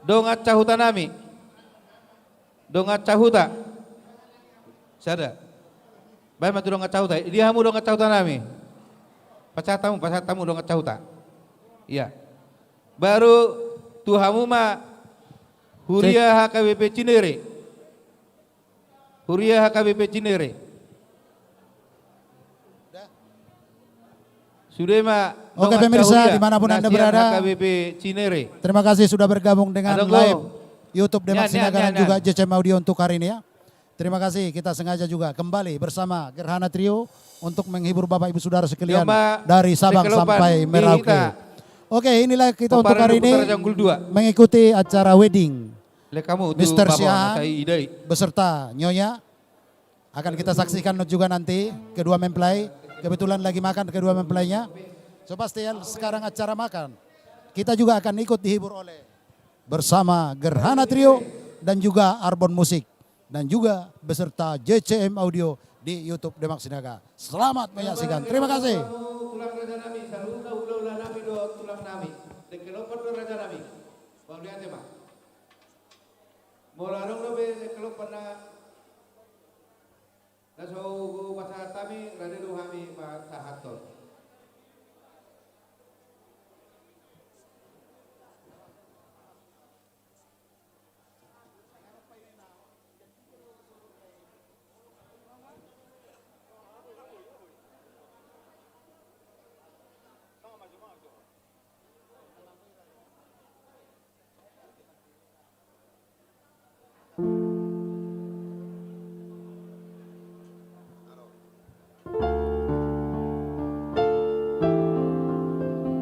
Dongat cahuta nami. Dongat cahuta. Sada. Baik matu dongat cahuta. Dia hamu dongat cahuta nami. Pasatamu dongat cahuta. Iya. Baru tuhamu ma Huria HKBP Cinere. Huria HKBP Cinere. Sudah ma. Oke pemirsa dimanapun Anda berada, HKBP Cinere. terima kasih sudah bergabung dengan live YouTube Demak Sinaga dan juga JCM Audio untuk hari ini ya. Terima kasih, kita sengaja juga kembali bersama Gerhana Trio untuk menghibur Bapak Ibu Saudara sekalian dari Sabang sampai Merauke. Oke, inilah kita untuk hari ini mengikuti acara wedding Mr. Siahan beserta Nyonya. Akan kita saksikan juga nanti kedua mempelai, kebetulan lagi makan kedua mempelainya. So pasti sekarang acara makan. Kita juga akan ikut dihibur oleh bersama Gerhana Trio dan juga Arbon Musik. Dan juga beserta JCM Audio di YouTube Demak Sinaga. Selamat menyaksikan. Terima kasih.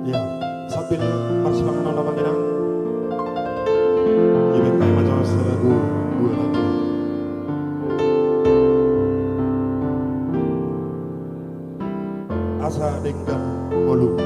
Ya, sambil persilakan Allah Pangeran. Ibig kayo macam selagu gue lagi. Asa denggan mulu.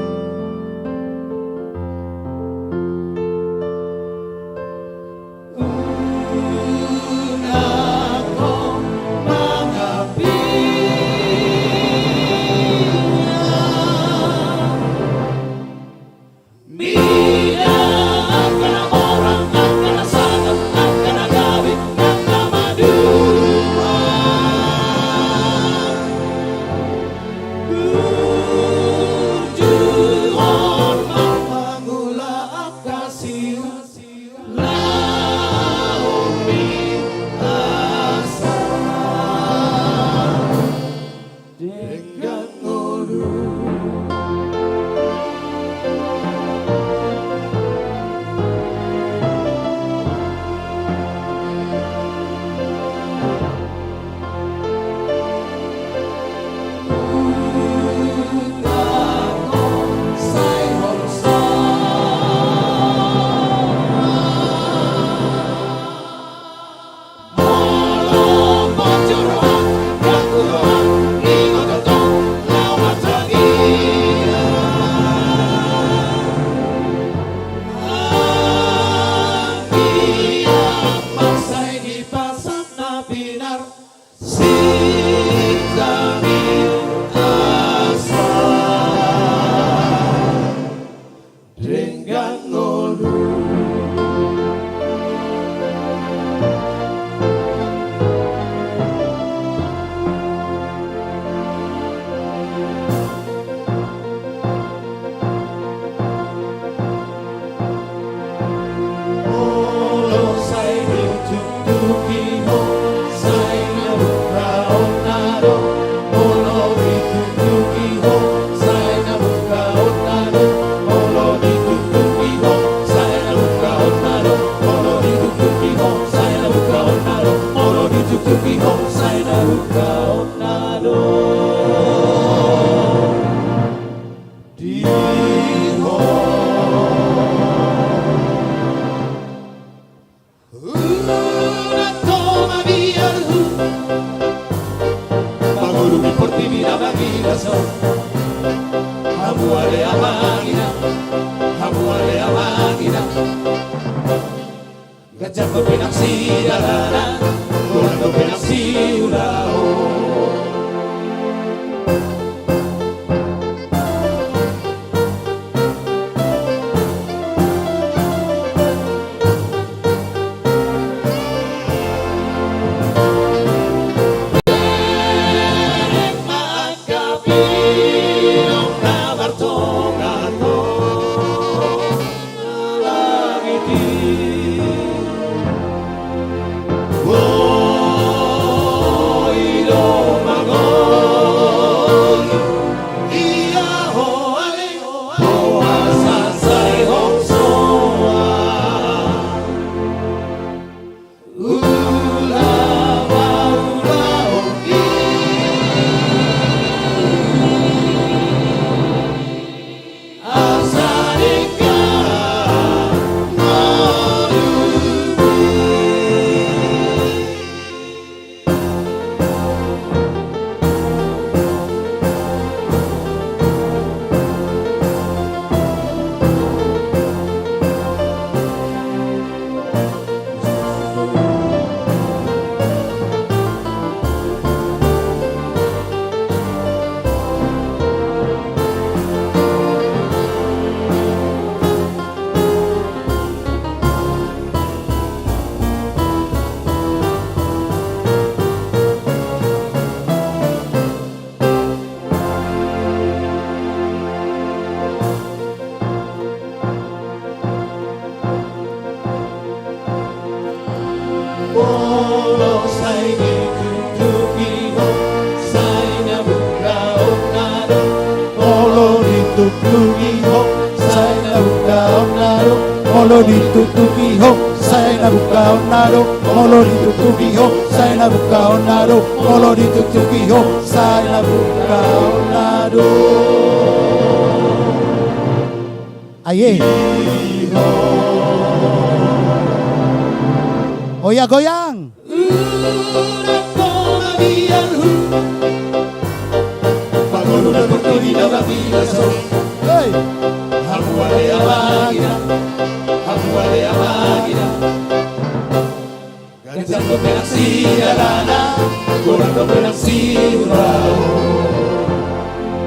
Gajah berpinaksi darana, kurang berpinaksi ulao. molo ditutupi ho, saya na buka onado, molo ditutupi ho, saya na buka onado, molo ditutupi ho, saya na buka onado. Aye. Oh ya goyang. Hey.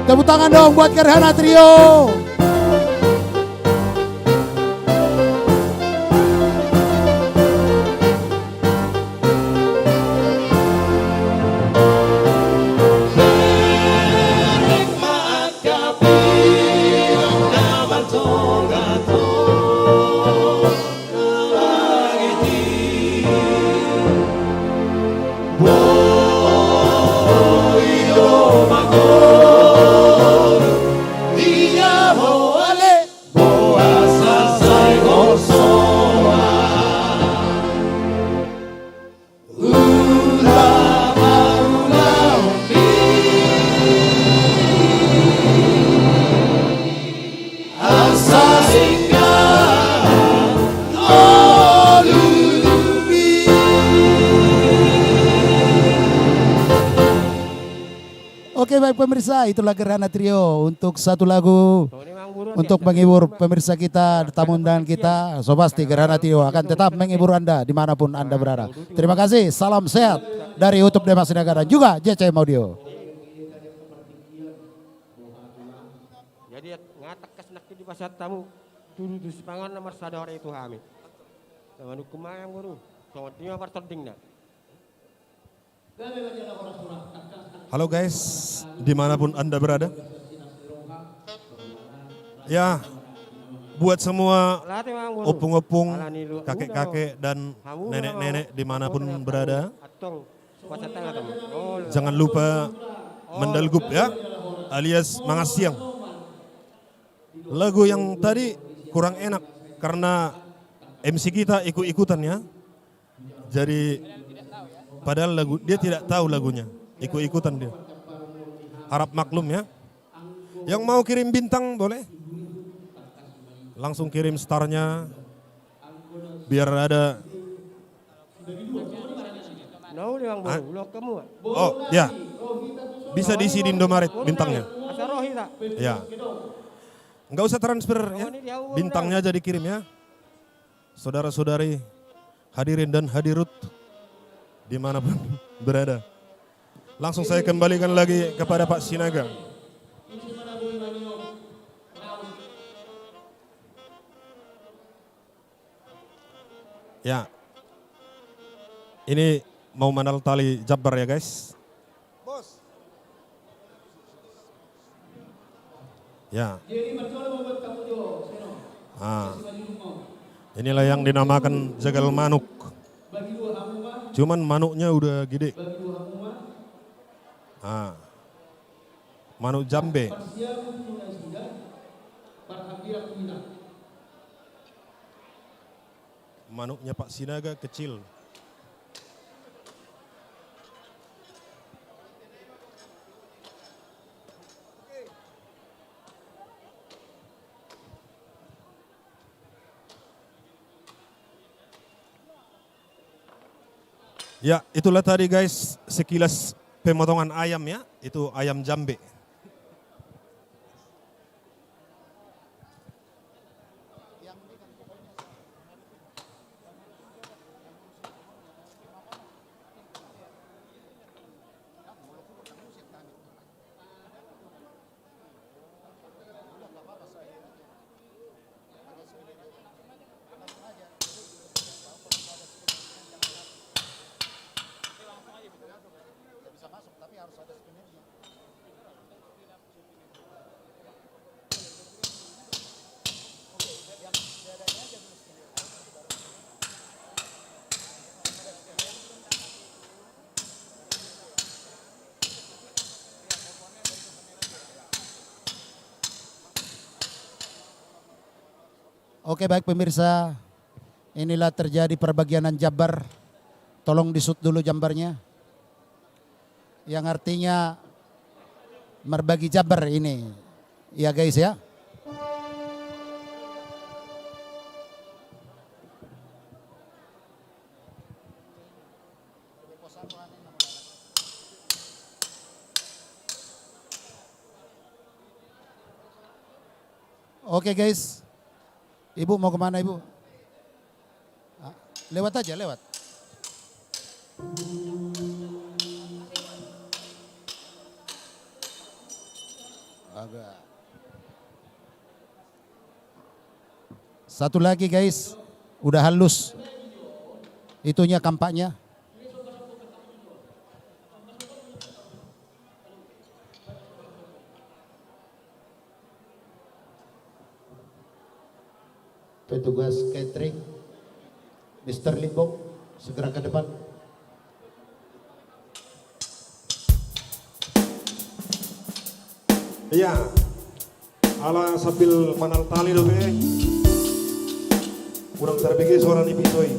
Tepuk tangan dong buat Gerhana Trio. Oke baik pemirsa, itulah Gerhana Trio untuk satu lagu untuk menghibur pemirsa kita, tamu undangan kita. So pasti Gerhana Trio akan tetap menghibur Anda dimanapun Anda berada. Terima kasih, salam sehat dari YouTube Demak Sinaga dan juga JCM Audio. Jadi ngatak kesnak di pasar tamu turu di sepangan nomor sadar itu kami. Dengan hukum yang guru, sama dia pertanding nak. Halo guys, dimanapun Anda berada. Ya, buat semua opung-opung, kakek-kakek dan nenek-nenek dimanapun berada, jangan lupa mendalgup ya, alias mangasiang. Lagu yang tadi kurang enak karena MC kita ikut-ikutan ya. Jadi padahal lagu dia tidak tahu lagunya, ikut-ikutan dia. Harap maklum ya. Yang mau kirim bintang boleh. Langsung kirim starnya biar ada. Oh ya, bisa diisi di Indomaret bintangnya. Ya, nggak usah transfer ya, bintangnya aja dikirim ya. Saudara-saudari hadirin dan hadirut dimanapun berada. Langsung saya kembalikan lagi kepada Pak Sinaga. Ya, ini mau mandal tali Jabar ya guys. Bos. Ya. Inilah yang dinamakan jagal manuk. Cuman manuknya udah gede. Manuk jambe. Manuknya Pak Sinaga kecil. Ya, itulah tadi guys sekilas pemotongan ayam ya, itu ayam jambe. Oke baik pemirsa, inilah terjadi perbagianan jabar. Tolong disut dulu jambarnya. Yang artinya merbagi jabar ini. Ya guys ya. Oke guys, Ibu mau kemana Ibu? Lewat aja, lewat. Agak. Satu lagi guys, udah halus. Itunya kampaknya. Petugas catering, Mr. Limbong, segera ke depan. Iya, ala sambil manal tali dobe, kurang terbegi suara nih pisoi.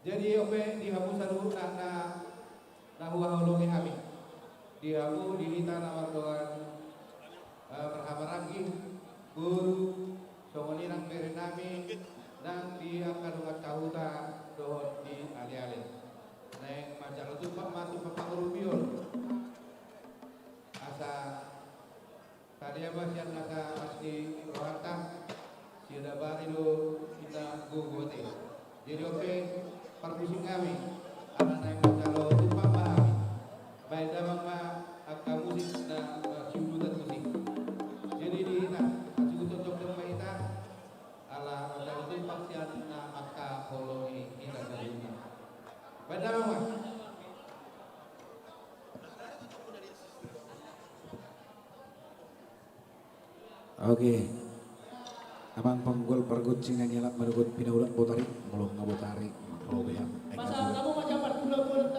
Jadi oke di hamu salu na nahuwa holongi kami. Diamu dihita namar doan berhama rangging guru songolinang berenami dan diangkat dengan cahuta dohon di ali-ali. Neng majalah tu pak matu papangurubion. Asa tadi apa sian asa asli rohantang siada bari do kita gugote. Jadi oke perpusing kami anak neng majalah tu pak kami. Baik damang ma akka musik na ciudutan musik. Jadi dihita cukup cocok dengan kita ala majalah tu pak sian na akka holongi hingga dihita. Baik damang ma. Oke. Abang panggul pergut singa nyelap menugut pinaulan botari belum ngabotari kalau beam. Masa kamu macam pun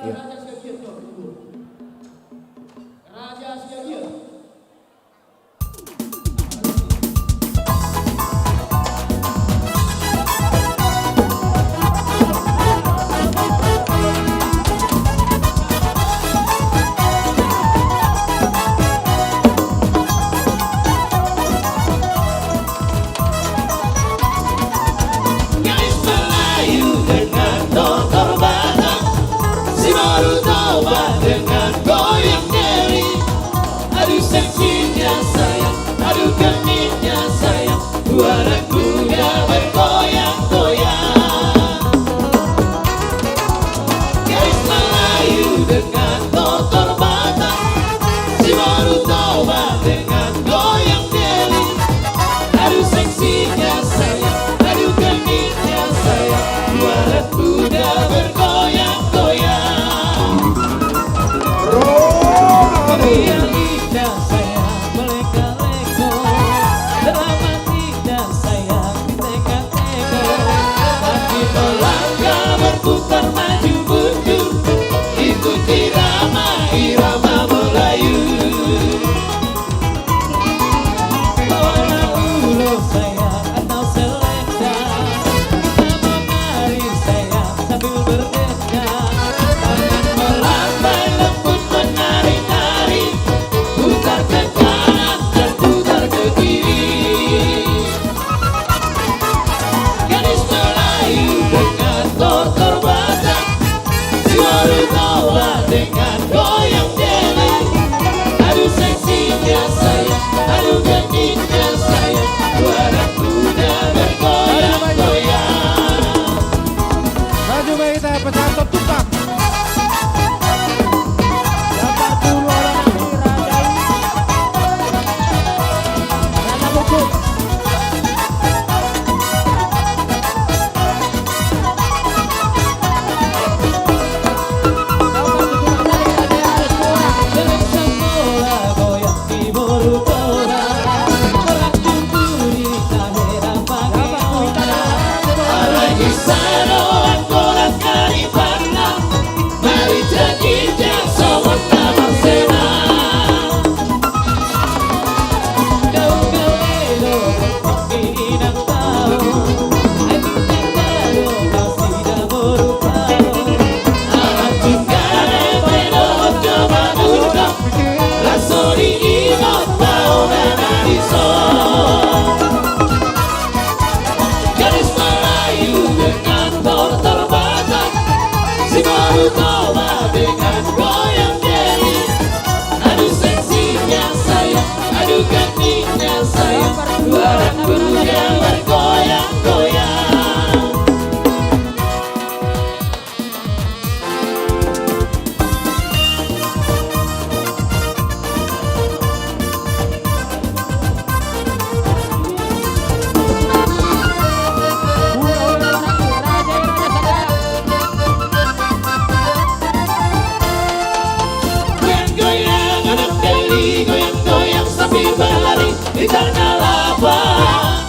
Iya. raja siap tuh. Raja siap. Gadis Melayu dengan dokter batang, si baru toba dengan goyang deli. Aduh seksinya sayang, aduh genitnya sayang, dua anak muda bergoyang-goyang. Gadis Melayu dengan dokter batang, si baru toba dengan goyang deli. Aduh seksinya sayang, aduh genitnya sayang, dua anak muda bergoyang-goyang. Yang indah sayang meleka-leko, dramatik dan sayang diteka-teka. Kaki melangkah berputar maju mundur, ikuti irama Melayu. Warna ulo sayang atau selekta, kita menari sayang sambil berdeka. Tangan melambai lembut menari-nari, putar ke kanan dan putar ke kiri. Gadis Melayu dengan dokter batang, si baru toba dengan goyang deli. Aduh seksinya sayang, aduh genitnya sayang, dua anak muda bergoyang-goyang. Maju baik kita pecantot tupak. Dapat 10 orang di raja ini. Rana buku. Dengan semula goyang di Borutora, meracun duri tahera pakai otak. Alagi saroan kolat karipana, mari jajijak sobat tamang senang. Kau kelelo ini nak tahu, aku tak tahu kau tidak berupau. Alat tunggane pedot coba duduk, langsung diingat tahu dan adison. Gadis Melayu dengan dokter batang, si baru toba dengan goyang deli. Aduh seksinya sayang, aduh genitnya sayang, dua anak muda bergoyang-goyang. Goyang-goyang anak deli, goyang-goyang sambil berlari di tanah lapang.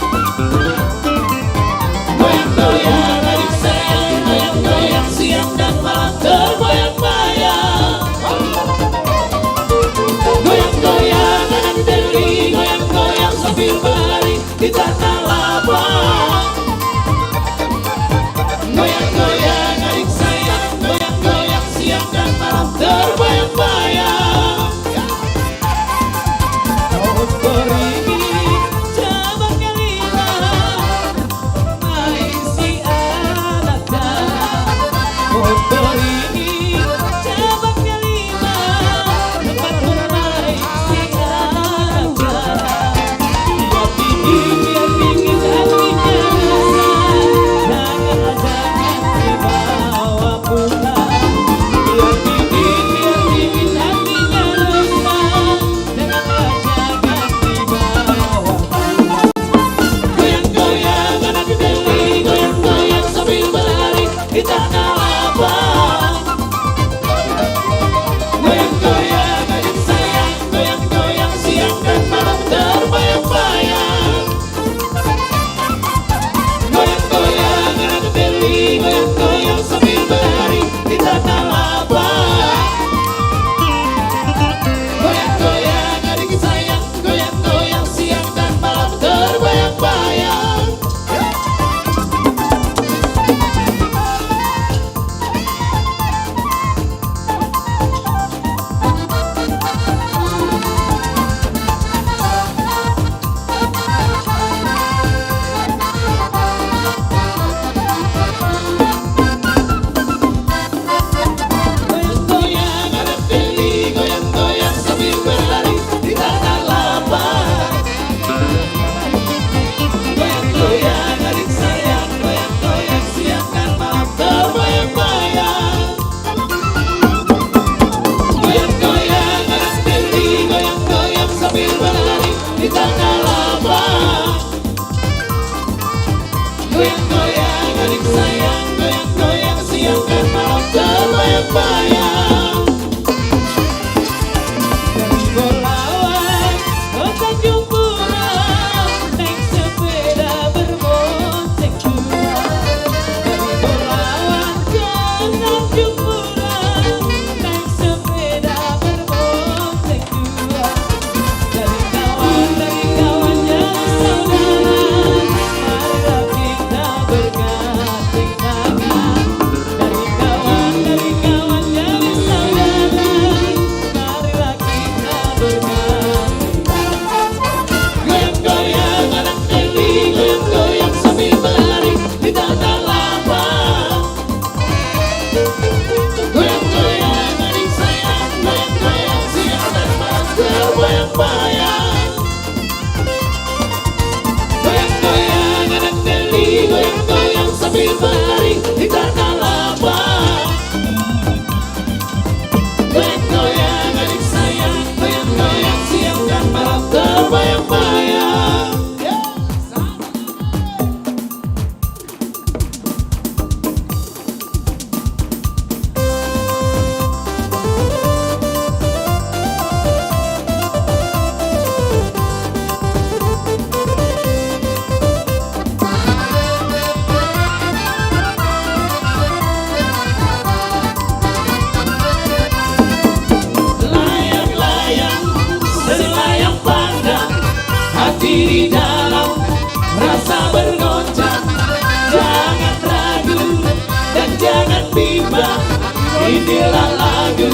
Inilah lagu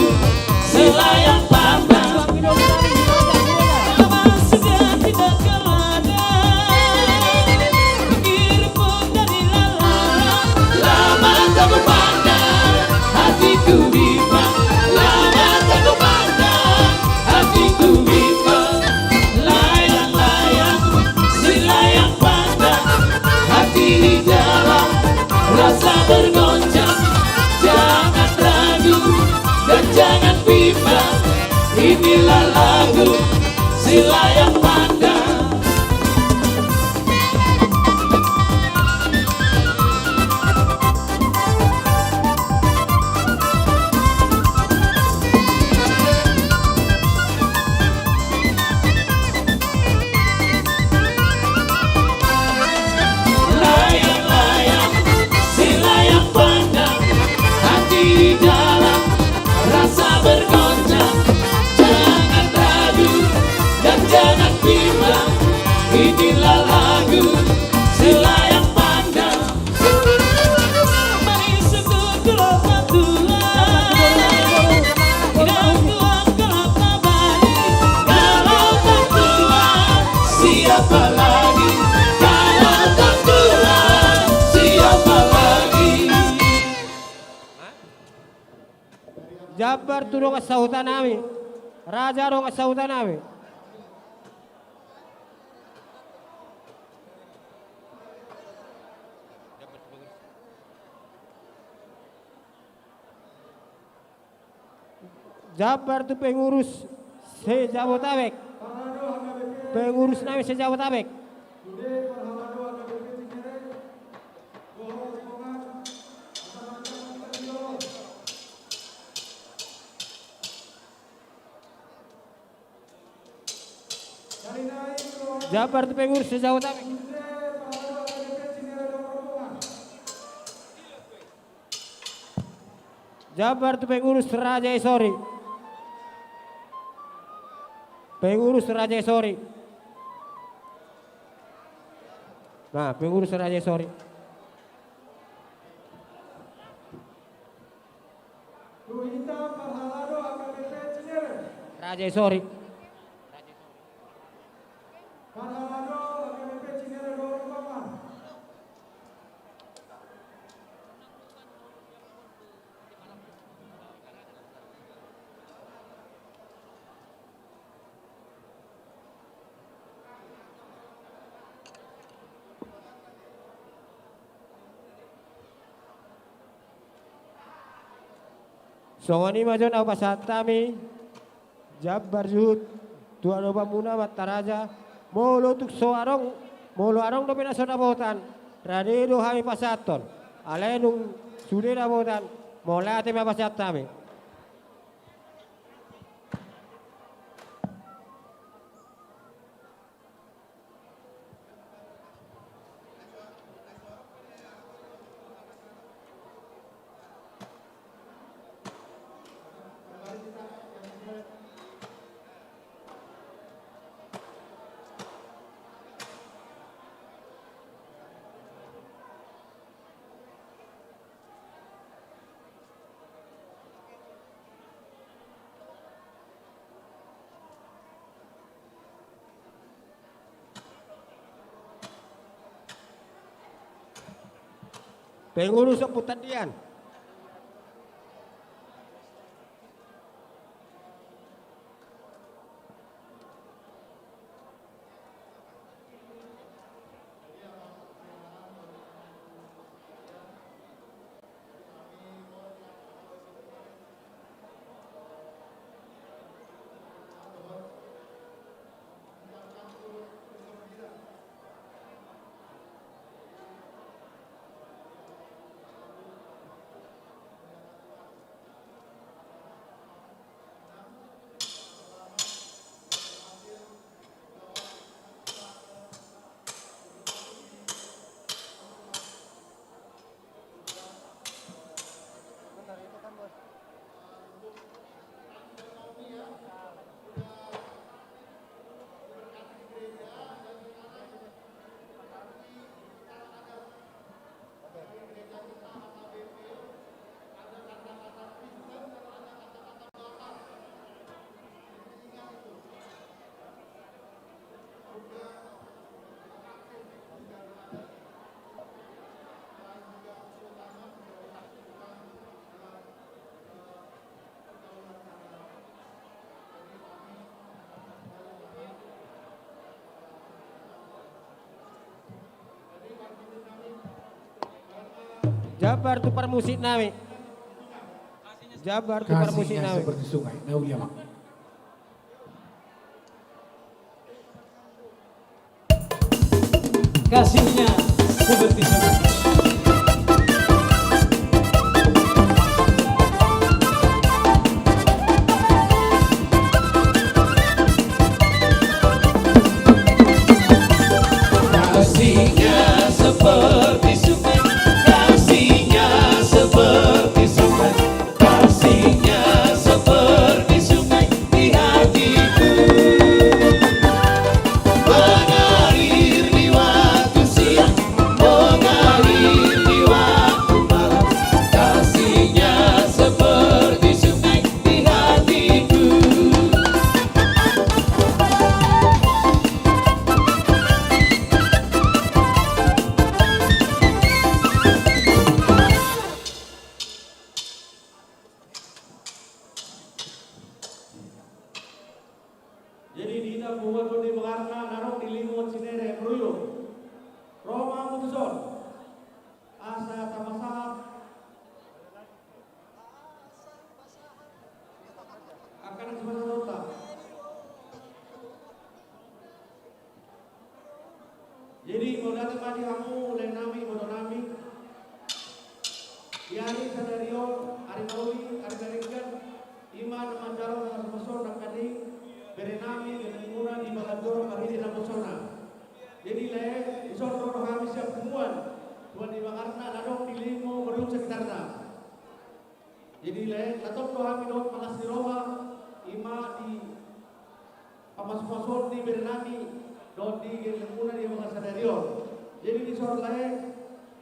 Selayang Pandang. Lama sudah tidak kelada, pikirku dari lala. Lama tak kupandang, hatiku bimbang. Lama tak kupandang, hatiku bimbang. Layang-layang, selayang pandang, hati di dalam rasa bergoncang. Jangan ragu dan jangan bimbang, inilah lagu Selayang Pandang. Layang-layang, selayang pandang, hati di dalam rasa bergoncang. Jangan ragu dan jangan bimbang, inilah lagu Selayang Pandang. Mari sungguh kelapa tua, tidak kuat kelapa bayi. Kalau tak tua, Jabar tu dong sautan nami. Raja dong sautan nami. Jabar tu pengurus se-Jabotabek. Pengurus nami se-Jabotabek. Jabar tu pengurus se-Jabotabek. Jabar tu pengurus Raja Esori. Pengurus Raja Esori. Nah, pengurus Raja Esori. Raja Esori. Songoni majon au pasatami Jabar Zuhud tuan oba muna mataraja molo tuk so arong molo arong do pina sona botan rade do hami pasaton alenung sudera botan mola te ma pasatami. Pengurus Putadian. Jabar tu permusik nami. Jabar tu permusik Kasihnya nami. seperti sungai, Naulia Mak. Kasihnya seperti sungai. Kasihnya seperti sungai, kasihnya seperti sungai, kasihnya seperti sungai di hatiku. Mengalir di waktu siang, mengalir Jadi mau datang madi kamu lenami bodonami. Yari Sadario, Ari Mauli, Ari Karingkan, Iman Mandaro dengan Sebesor dan Kadi, Berenami dengan Mura di Baladoro, Ari di Nabosona. Jadi le, isor kami siap kumuan, Tuan di Bakarna, Ladong di Limo, Berdung sekitarnya. Jadi le, Latok kami dong Malas di Roma, Ima di Pamas-pasor di Berenami, Don di Gelemuna di Bakat Sadario. Jadi isor le,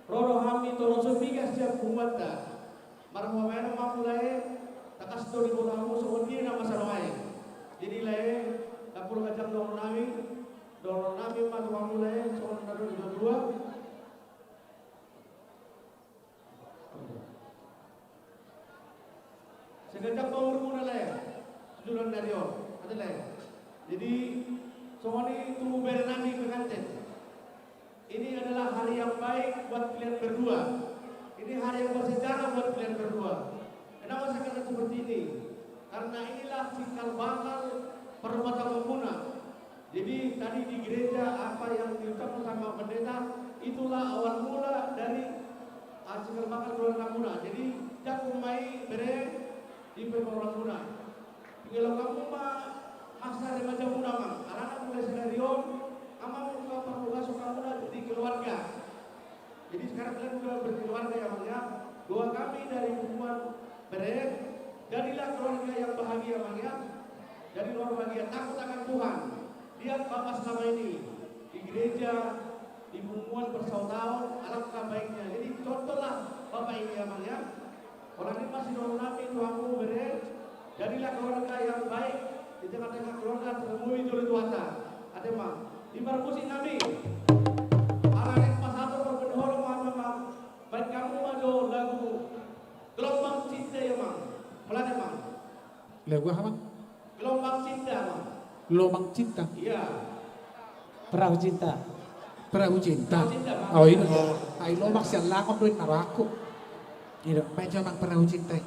Rodo kami tolong sepigas siap kumata. Marmo mena mamulai takas to di botamu seondi nama sanomai. Jadi lae kapul kacang dong nami mat mamulai soal nado di dua. Sekejap power muna lae. Sujuran dari ada lae. Jadi soalnya itu berenami pengantin. Ini adalah hari yang baik buat kalian berdua. Ini hari yang bersejarah buat kalian berdua. Kenapa saya katakan seperti ini? Karena inilah cikal bakal perbuatan Muna. Jadi tadi di gereja apa yang diucapkan sama pendeta itulah awal mula dari cikal bakal keluarga Muna. Jadi jangan mai bere di perkeluarga Muna. Kalau kamu mah masa remaja Muna mah, anak mulai senarion Ama juga perlukan suka muda di keluarga. Jadi sekarang kalian sudah berkeluarga ya Bang ya. Doa kami dari hubungan berek, jadilah keluarga yang bahagia Bang ya. Jadi luar bahagia, takut akan Tuhan. Lihat Bapak selama ini di gereja, di hubungan bertahun-tahun, alangkah baiknya. Jadi contohlah Bapak ini ya Bang ya. Orang ini masih doa nabi Tuhanku berek, jadilah keluarga yang baik di tengah-tengah keluarga terlebih oleh Tuhan. Ada Bang. Di musik Nabi Arang Pasado berbendoro memang baik kamu mado lagu Gelombang Cinta ya Mang Melada Mang Lagu apa? Gelombang Cinta Mang Gelombang Cinta. Iya Perahu cinta. Perahu cinta. Bang. Oh ini. Ay lo maksiat lakon duit naraku. Ini meja mang perahu cinta.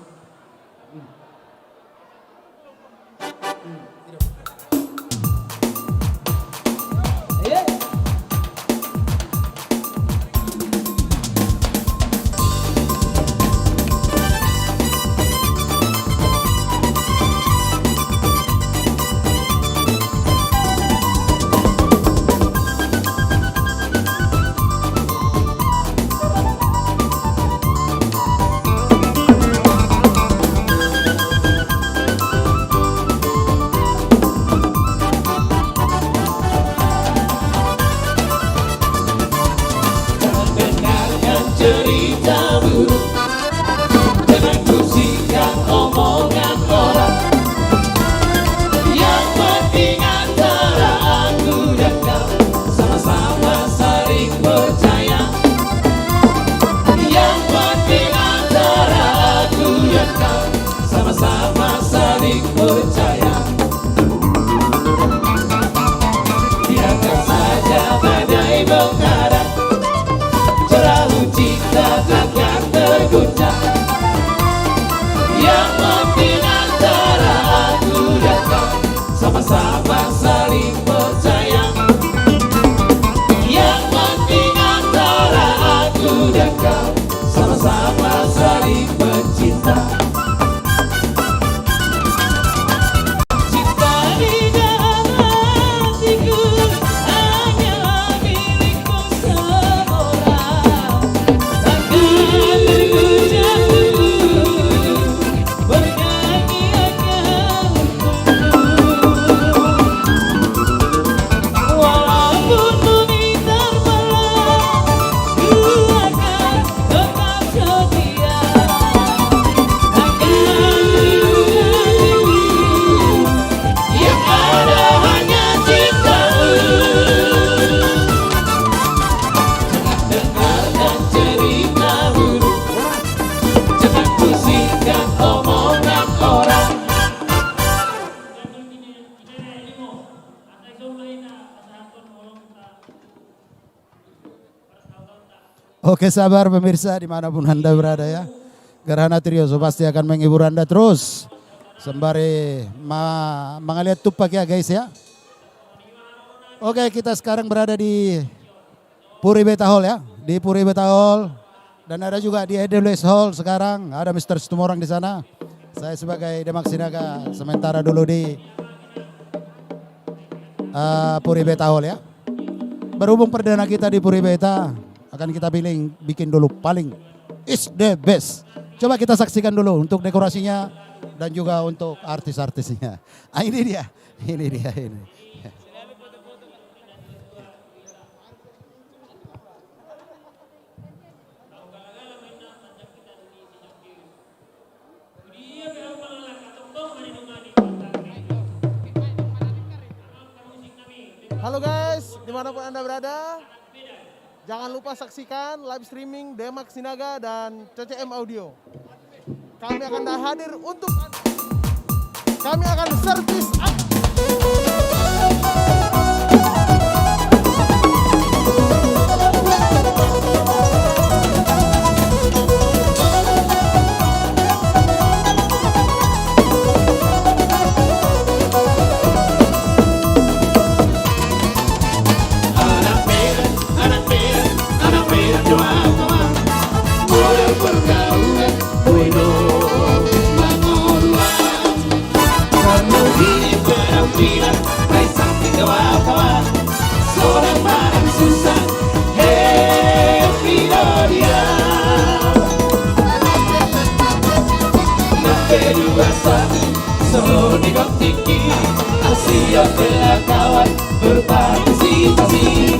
Cerita buruk dengan kusikan omongan orang. Yang penting antara aku dan kau sama-sama saling percaya. Yang penting antara aku dan kau sama-sama saling percaya. Biarkan saja badai menghadap, perahu cinta takkan terguncang. Yang penting antara aku dan kau sama-sama saling percaya. Yang penting antara aku dan kau sama-sama saling mencinta. Cinta di dalam hatiku hanya milikmu seorang. Takkan terguncang bernyanyi akan untukmu. Walaupun bumi terbelah, ku akan tetap setia. Takkan hatiku yang ada hanya cintamu. Dengarkan cerita buruk, jangan pusingkan omongan orang. Oke sabar pemirsa dimanapun Anda berada ya. Gerhana Trio so pasti akan menghibur Anda terus. Sembari mengelihat tupak ya guys ya. Oke kita sekarang berada di Puri Beta Hall ya, di Puri Beta Hall. Dan ada juga di EWS Hall sekarang, ada Mr. Situmorang di sana. Saya sebagai Demak Sinaga sementara dulu di Puri Beta Hall ya. Berhubung perdana kita di Puri Beta, akan kita bikin dulu paling is the best. Coba kita saksikan dulu untuk dekorasinya dan juga untuk artis-artisnya. Ah, ini dia. Halo guys, dimanapun Anda berada, jangan lupa saksikan live streaming Demak Sinaga dan CCM Audio. Kami akan hadir untuk Anda. Kami akan servis Anda. Anak merah doa model pergaulan bodoh mengulang karena ini penampilan raih samping kawan-kawan seorang barang susah happy dia Nape 21 solo di Gotiki Asia bela kawan berpartisipasi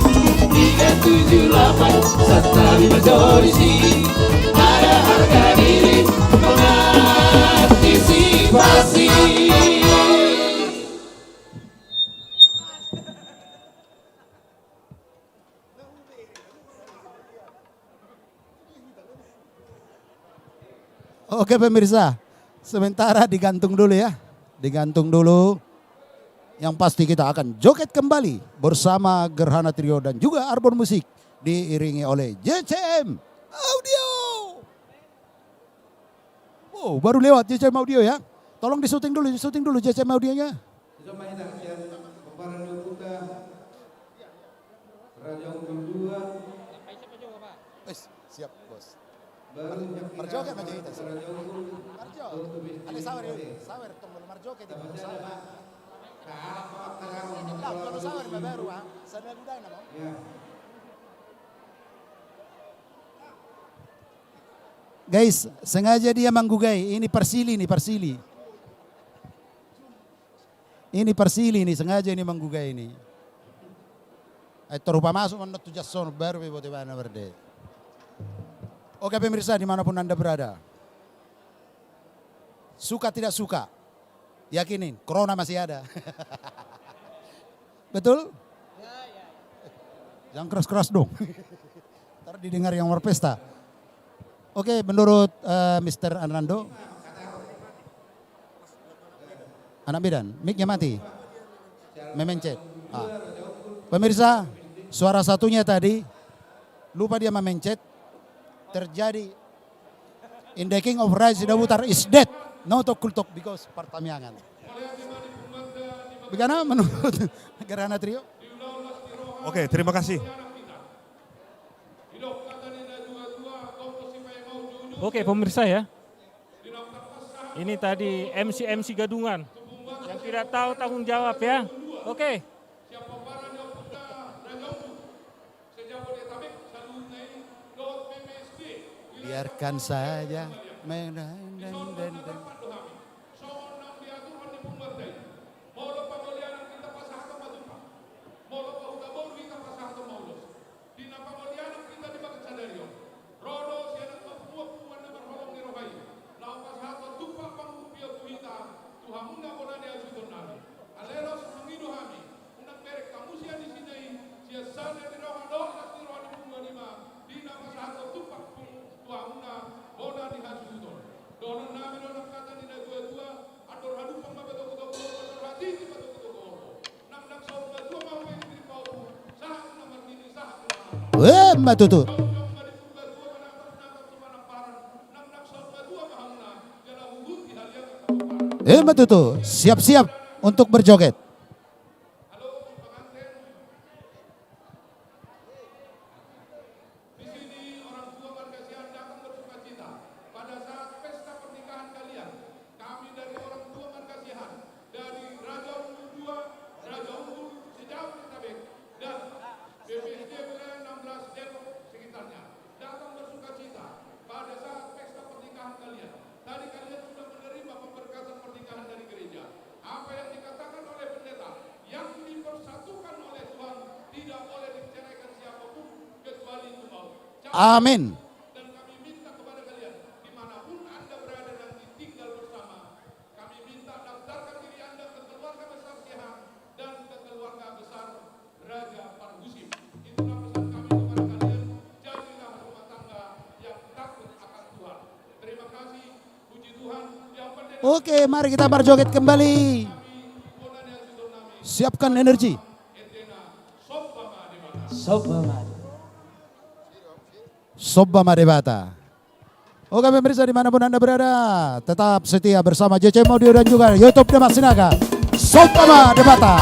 378 Satari Majorisi ada harga diri mengantisipasi. Oke pemirsa, sementara digantung dulu ya. Digantung dulu. Yang pasti kita akan joget kembali bersama Gerhana Trio dan juga Arbon Musik. Diiringi oleh JCM Audio. Oh, baru lewat JCM Audio ya. Tolong disuting dulu JCM Audionya. Bersama kita yang Pemparan Dukuta, Raja Unggul 2, Siap bos. baru yang Marjoket aja kita. Raja Unggul, Marjo, ada sawer tunggu Marjoket di sawer. Kalau sawer baru sana budaya nama. Ya. Guys, sengaja dia menggugai. Ini persili nih, persili. Ini persili nih, sengaja ini menggugai ini. Terupa masuk menurut jason baru tiba-tiba berde. Oke pemirsa dimanapun Anda berada. Suka tidak suka, yakinin corona masih ada. Betul? Jangan keras-keras dong. Ntar didengar yang berpesta. Oke, menurut Mr. Anando, anak bidan, mic-nya mati, memencet. Pemirsa, suara satunya tadi, lupa dia memencet, terjadi in the king of rice the water is dead, no to kultok because Partamiangan. Bagaimana menurut Gerhana Trio? Oke, terima kasih. Oke pemirsa ya, ini tadi MC gadungan yang tidak tahu tanggung jawab ya. Oke. Biarkan saja. Mbak Tutu. Mbak Tutu, siap-siap untuk berjoget. Amin. Oke, mari kita berjoget kembali. Siapkan energi. Sobba Madebata. Oke pemirsa dimanapun Anda berada, tetap setia bersama JCM Audio dan juga YouTube Demak Sinaga. Sobba Madebata.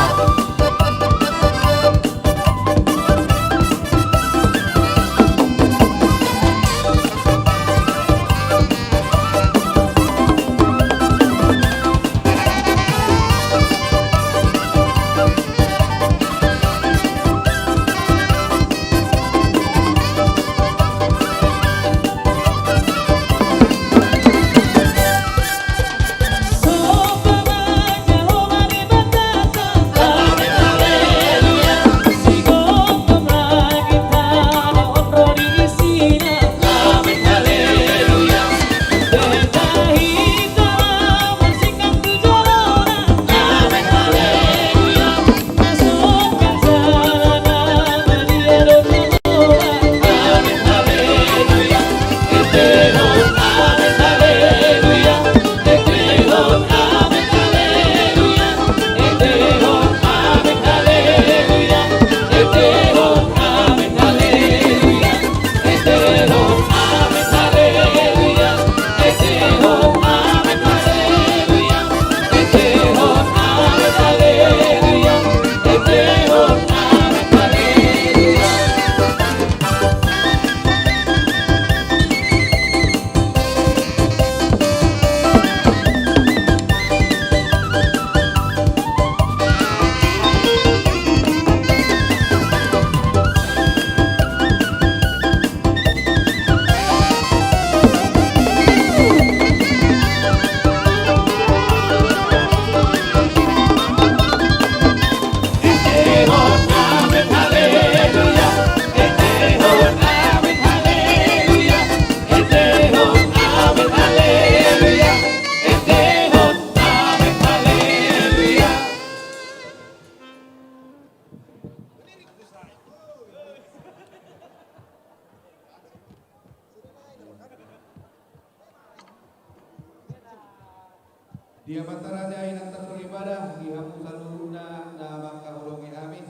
Dia mantara jai nantar ibadah di hamu saluna na maka holongi amin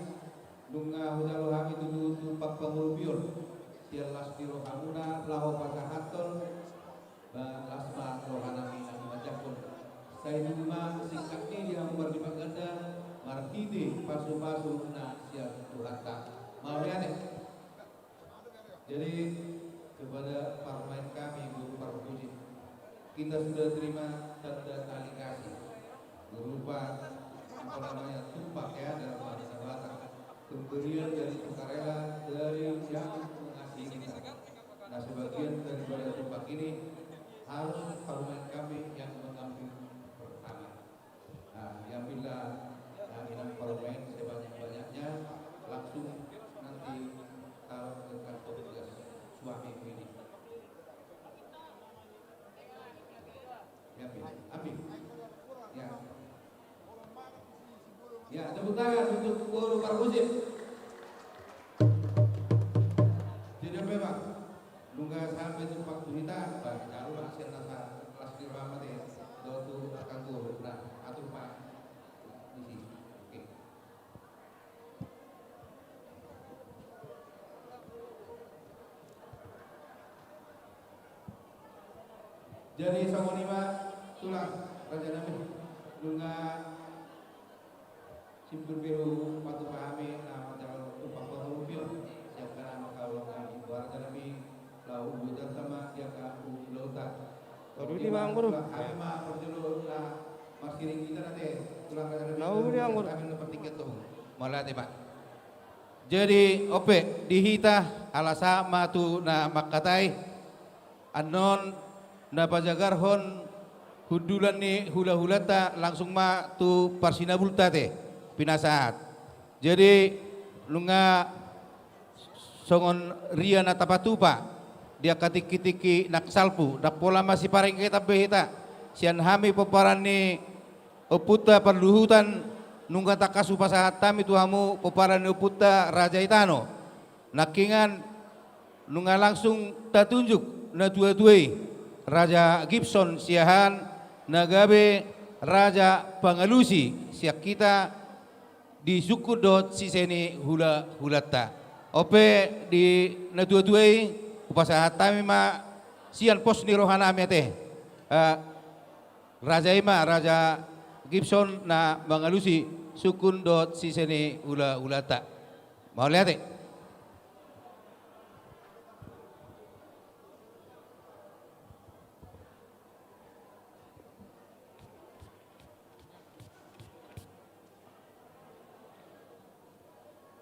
dunga hudalu hami tudu tumpak pangulubion tialas diro hamuna laho pasahaton lasma rohanami nami majakun saya duma singkatnya dia hamu di maganda markide pasu-pasu na siap tuhata maafnya jadi kepada para pemain kami guru para puji kita sudah terima tanda tali kasih berupa apa namanya tumpak ya dalam bahasa Batak pemberian dari sukarela dari yang mengasihi kita. Nah sebagian daripada tumpak ini harus pemain kami yang mengambil pertama. Nah yang bila inang pemain sebanyak-banyaknya langsung nanti taruh ke kantor tugas suami ini. Amin. Ya. Ya, tepuk tangan untuk guru Parmusim. Jadi memang nunggu sampai tumpak berita, kalau hasil nasa kelas di rahmat ya, dotu akan guru, nah, atau pak di sini. Oke. Jadi samonima tulang Raja Nabi Lunga Simpur Biru Patu Pahami Nama Jalan Tumpah Pahulupio Siapkan nama kalau kami Raja Nabi Lau Budan sama Siapkan Lauta Di Manggur Ama Perjulu Mas Kiring kita nanti Tulang Raja Nabi Lau di Manggur Kami nomor tiket tuh Malah Pak. Jadi ope dihita alasa matu na makatai anon na pajagarhon hudulan ni hula-hulata langsung ma tu parsinabulta te pinasaat. Jadi lunga songon ria na tapatupa dia katiki-tiki naksalpu dak pola masih pareng kita behita sian hami peparan ni oputa perluhutan nungga takasu pasahat tami tuhamu peparan ni oputa Raja Itano nakingan nunga langsung tatunjuk na dua-duai Raja Gibson siahan nagabe Raja Pangalusi siak kita di suku dot siseni hulata ope di na dua-duai upasahat tami ma sian pos ni rohana amete Raja Ima Raja Gibson na Pangalusi sukun dot siseni hulata mau lihat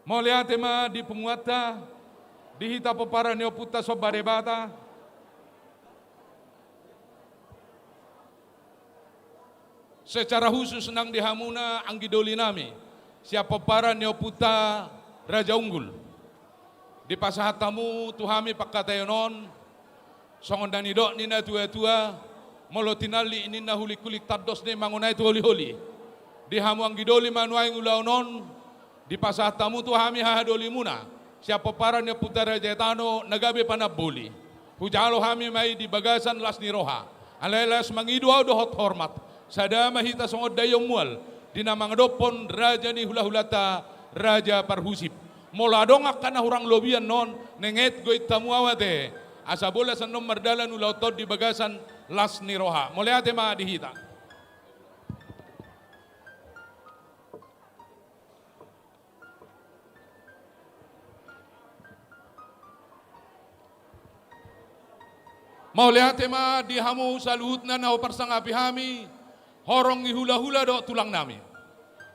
Moliate ma di penguata, di hita popara neoputa sobarebata, secara khusus nang di hamuna anggidoli nami, siapa para neoputa Raja Unggul. Di pasahatamu tuhami pakatayonon, songon dani dok nina tua-tua, molotinali nina huli-kulik tados ne mangunai tu holi-holi. Di hamu anggidoli manuai ngulaunon, di pasah tamu tu hami hahadoli muna siapa para ne putara Jaitano nagabe panaboli hujalo hami mai di bagasan las ni roha alelas mangidu dohot hormat sada mahita songod dayong mual dinamang dopon raja ni hula-hulata Raja Parhusip moladong akan hurang lobian non nenget goit tamu awate asa bola sanom mardalan ulautod di bagasan las ni roha moleate ma dihita mau lihat tema di hamu saluhut na parsangapi hami horong ni hula-hula do tulang nami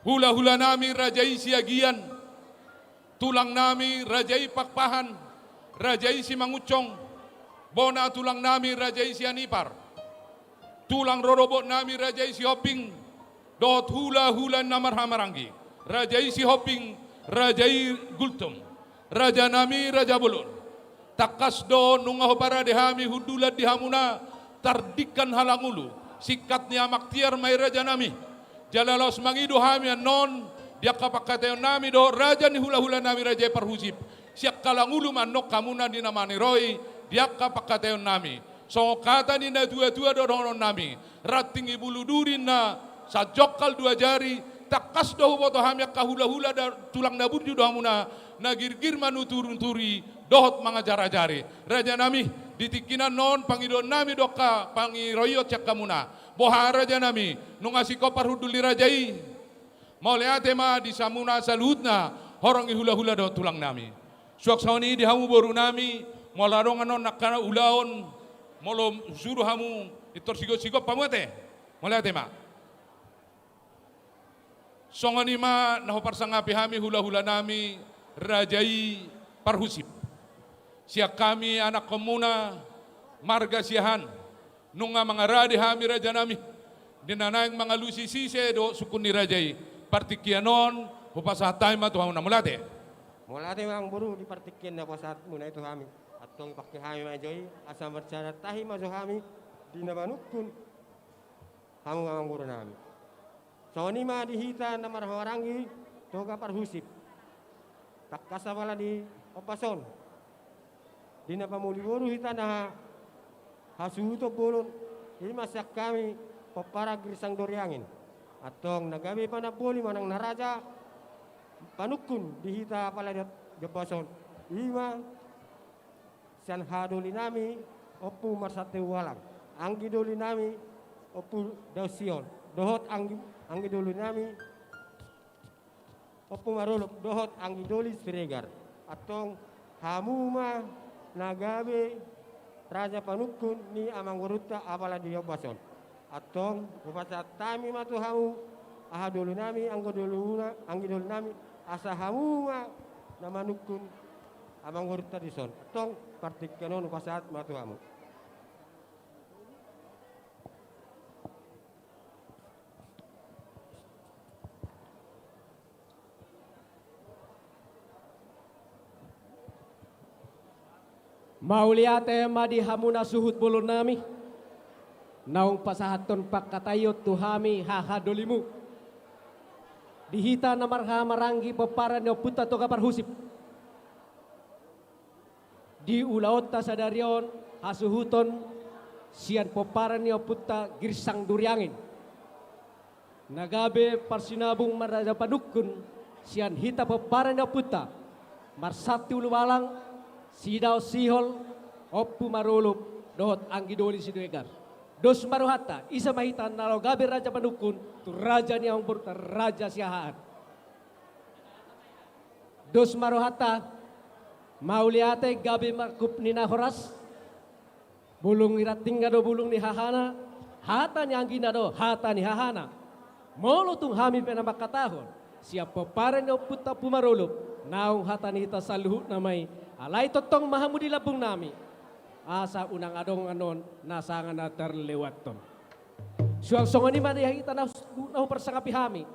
hula-hula nami rajai siagian tulang nami rajai pakpahan rajai si mangucong bona tulang nami rajai si anipar tulang rorobot nami rajai si hoping dot hula-hula namar hamarangi rajai si hoping rajai gultum raja nami Raja Bolon takas do nunga hopara dehami hudulat dihamuna tardikan halangulu sikatnya maktiar mai raja nami jalalos mangidu hami non dia kapakatayon nami do raja ni hula-hula nami Raja Parhusip siak kalangulu manok kamuna dinamani roy dia kapakatayon nami so kata ni na dua-dua do donon nami rating ibulu durin na sajokal dua jari takas do boto hami kahula-hula da tulang nabur do hamuna nagirgir manu turun-turi dohot mga jara-jari raja nami ditikinan non pangidon nami doka pangiroyot cak kamuna boha raja nami nungasi kopar huduli rajai mau leate ma di samuna salutna horong hula-hula do tulang nami suak sawani di hamu boru nami moladong anon nakana ulaon molo suruh hamu itor sigo-sigo pamuate mau leate ma songoni ma naho parsangapi hami hula-hula nami Rajai Parhusip siak kami anak komuna marga siahan nunga mga radi hami raja nami dinanayang mga lusi sise do sukun ni rajai partikianon hupasatay matuhaw na mulate mang buru di partikian na pasat muna itu kami atong pakai kami majoy asa bercara tahi majo kami dinabanukun kamu mang buru nami soni ma dihita na marhawarangi toga Parhusip tak kasabala di opason dina pamuli-mulu hita na hasuto pulun ini masak kami papara grisang doriangin atong nagabi panapuli manang naraja panukun dihita pala di opason ima sian hadoli nami opu marsate walang anggi doli nami opu dausion dohot anggi doli nami opo marulok dohot ang idoli Siregar atong hamuma nagabe Raja Panukun ni amang waruta apala di Yobason atong upasa tami matu hamu aha dulu nami anggo dulu nami asa hamuma na manukun amang waruta di son atong partikanon upasa matu hamu Mauliate madi hamuna suhut bulun nami. Naung pasahaton pakatayot tuhami hahadolimu. Dihita namarha maranggi peparan yo puta toga parhusip. Di ulaot ta sadarion hasuhuton sian peparan yo puta girsang duriangin. Nagabe parsinabung maraja padukun sian hita peparan yo puta. Marsati uluwalang sidaw sihol oppu marulup dohot anggi doli siduegar. Dos maruhata isa mahitan nalo gabe raja padukun tu raja ni ang burta raja siahaan. Dos maruhata mauliate gabe makup ni nahoras bulung irating do bulung ni hahana hata ni anggi do hata ni hahana. Molo tung hami penamakatahon siap peparen do puta pumarulup naung hata ni hita saluhut namay alay totong mahamudi labung nami. Asa unang adong anon nasangan na terlewat ton. Suang songan ni madi kita nahu persangapi hami.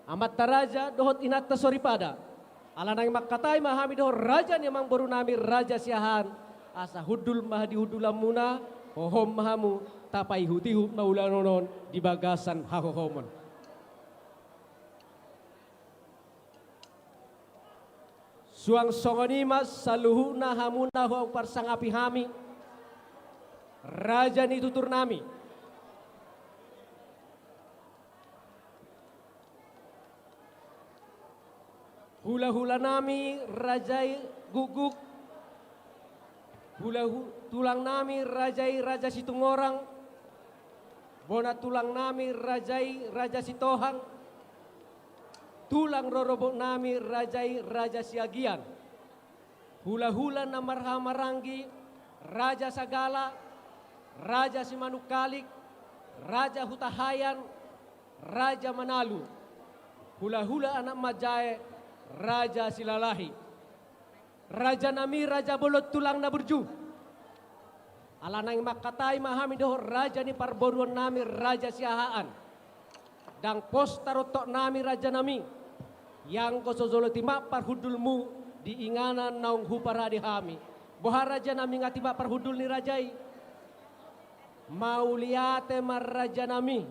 Amat taraja dohot inata soripada. Ala nang makatay mahami dohot raja ni mang baru nami raja siahan. Asa hudul mahadi hudulam muna hohom mahamu tapai hutihu maulanonon di bagasan hahohomon. Suang songoni mas saluhu na hamuna huang persangapi hami. Raja ni tutur nami. Hula-hula nami rajai guguk. Tulang nami rajai raja situngorang. Bona tulang nami rajai raja sitohang. Tulang rorobok nami rajai raja siagian. Hula-hula namarha maranggi raja sagala. Raja Simanukalik, Raja Hutahayan, Raja Manalu, hula-hula anak Majae, Raja Silalahi, Raja Nami, Raja Bolot tulang na burju. Alanang makatay mahami doh Raja ni parboruan nami Raja Siahaan. Dang pos tarotok nami Raja Nami, yang kosozolotima parhudulmu diinganan naung hupara di hami. Boha Raja Nami ngatiba parhudul ni Rajai. Mauliate marraja nami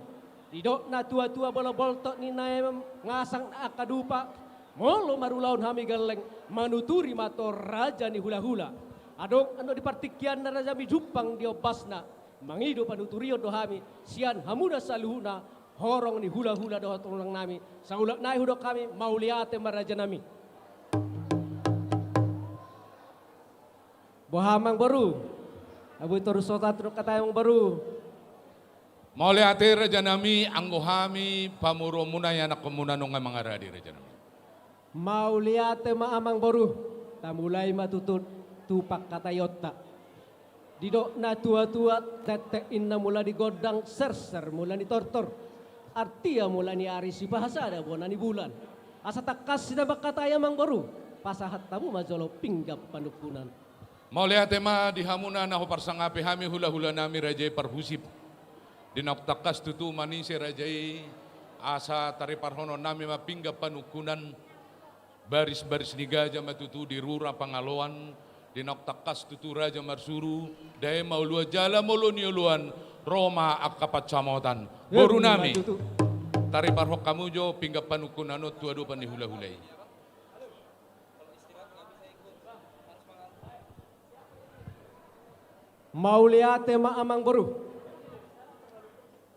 didok na tua-tua bola boltok ni naem ngasang akadupa molo marulaun hami galeng manuturi mato raja ni hula-hula adong ando dipartikian na raja mi jupang dio basna mangido panuturio do hami sian hamuda saluhuna horong ni hula-hula do tulang nami saulak nai hudok kami mauliate marraja nami bohamang baru Abu Torusota truk kata yang baru. Mauliate raja nami anggohami pamuro munaya na komuna nung mga radi raja nami. Mauliate maamang baru. Tamulay matutut tupak katayota. Didok na tua-tua tetein na mula di godang ser-ser mula ni tortor. Artia mula ni ari si bahasa ada bona ni bulan. Asa takas sida bakataya mang baru. Pasahat tamu majolo pinggap panukunan. Mauliate ma dihamuna na ho parsangapi hami hula-hula nami rajai parhusip. Dinaktakas tutu manisi rajai asa tari parhono nami mapingga panukunan baris-baris nigaja matutu di rura pangaloan dinaktakas tutu raja marsuru daya maulua jala molo niuluan Roma akapat samotan boru nami tari parhok kamujo pingga panukunan no tuadupan di hula-hulai. Mauliate maamang baru.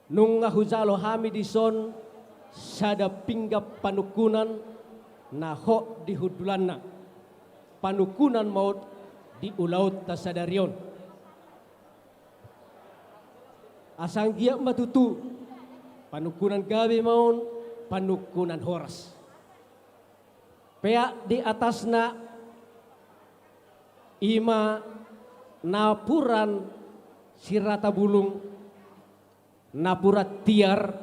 Nung ngahujalo hami di son sada pinggap panukunan na ho di hudulanna. Panukunan maut di ulaut ta sadarion. Asang giyak matutu panukunan gabi maun panukunan horas. Pea di atasna ima napuran sirata bulung napurat tiar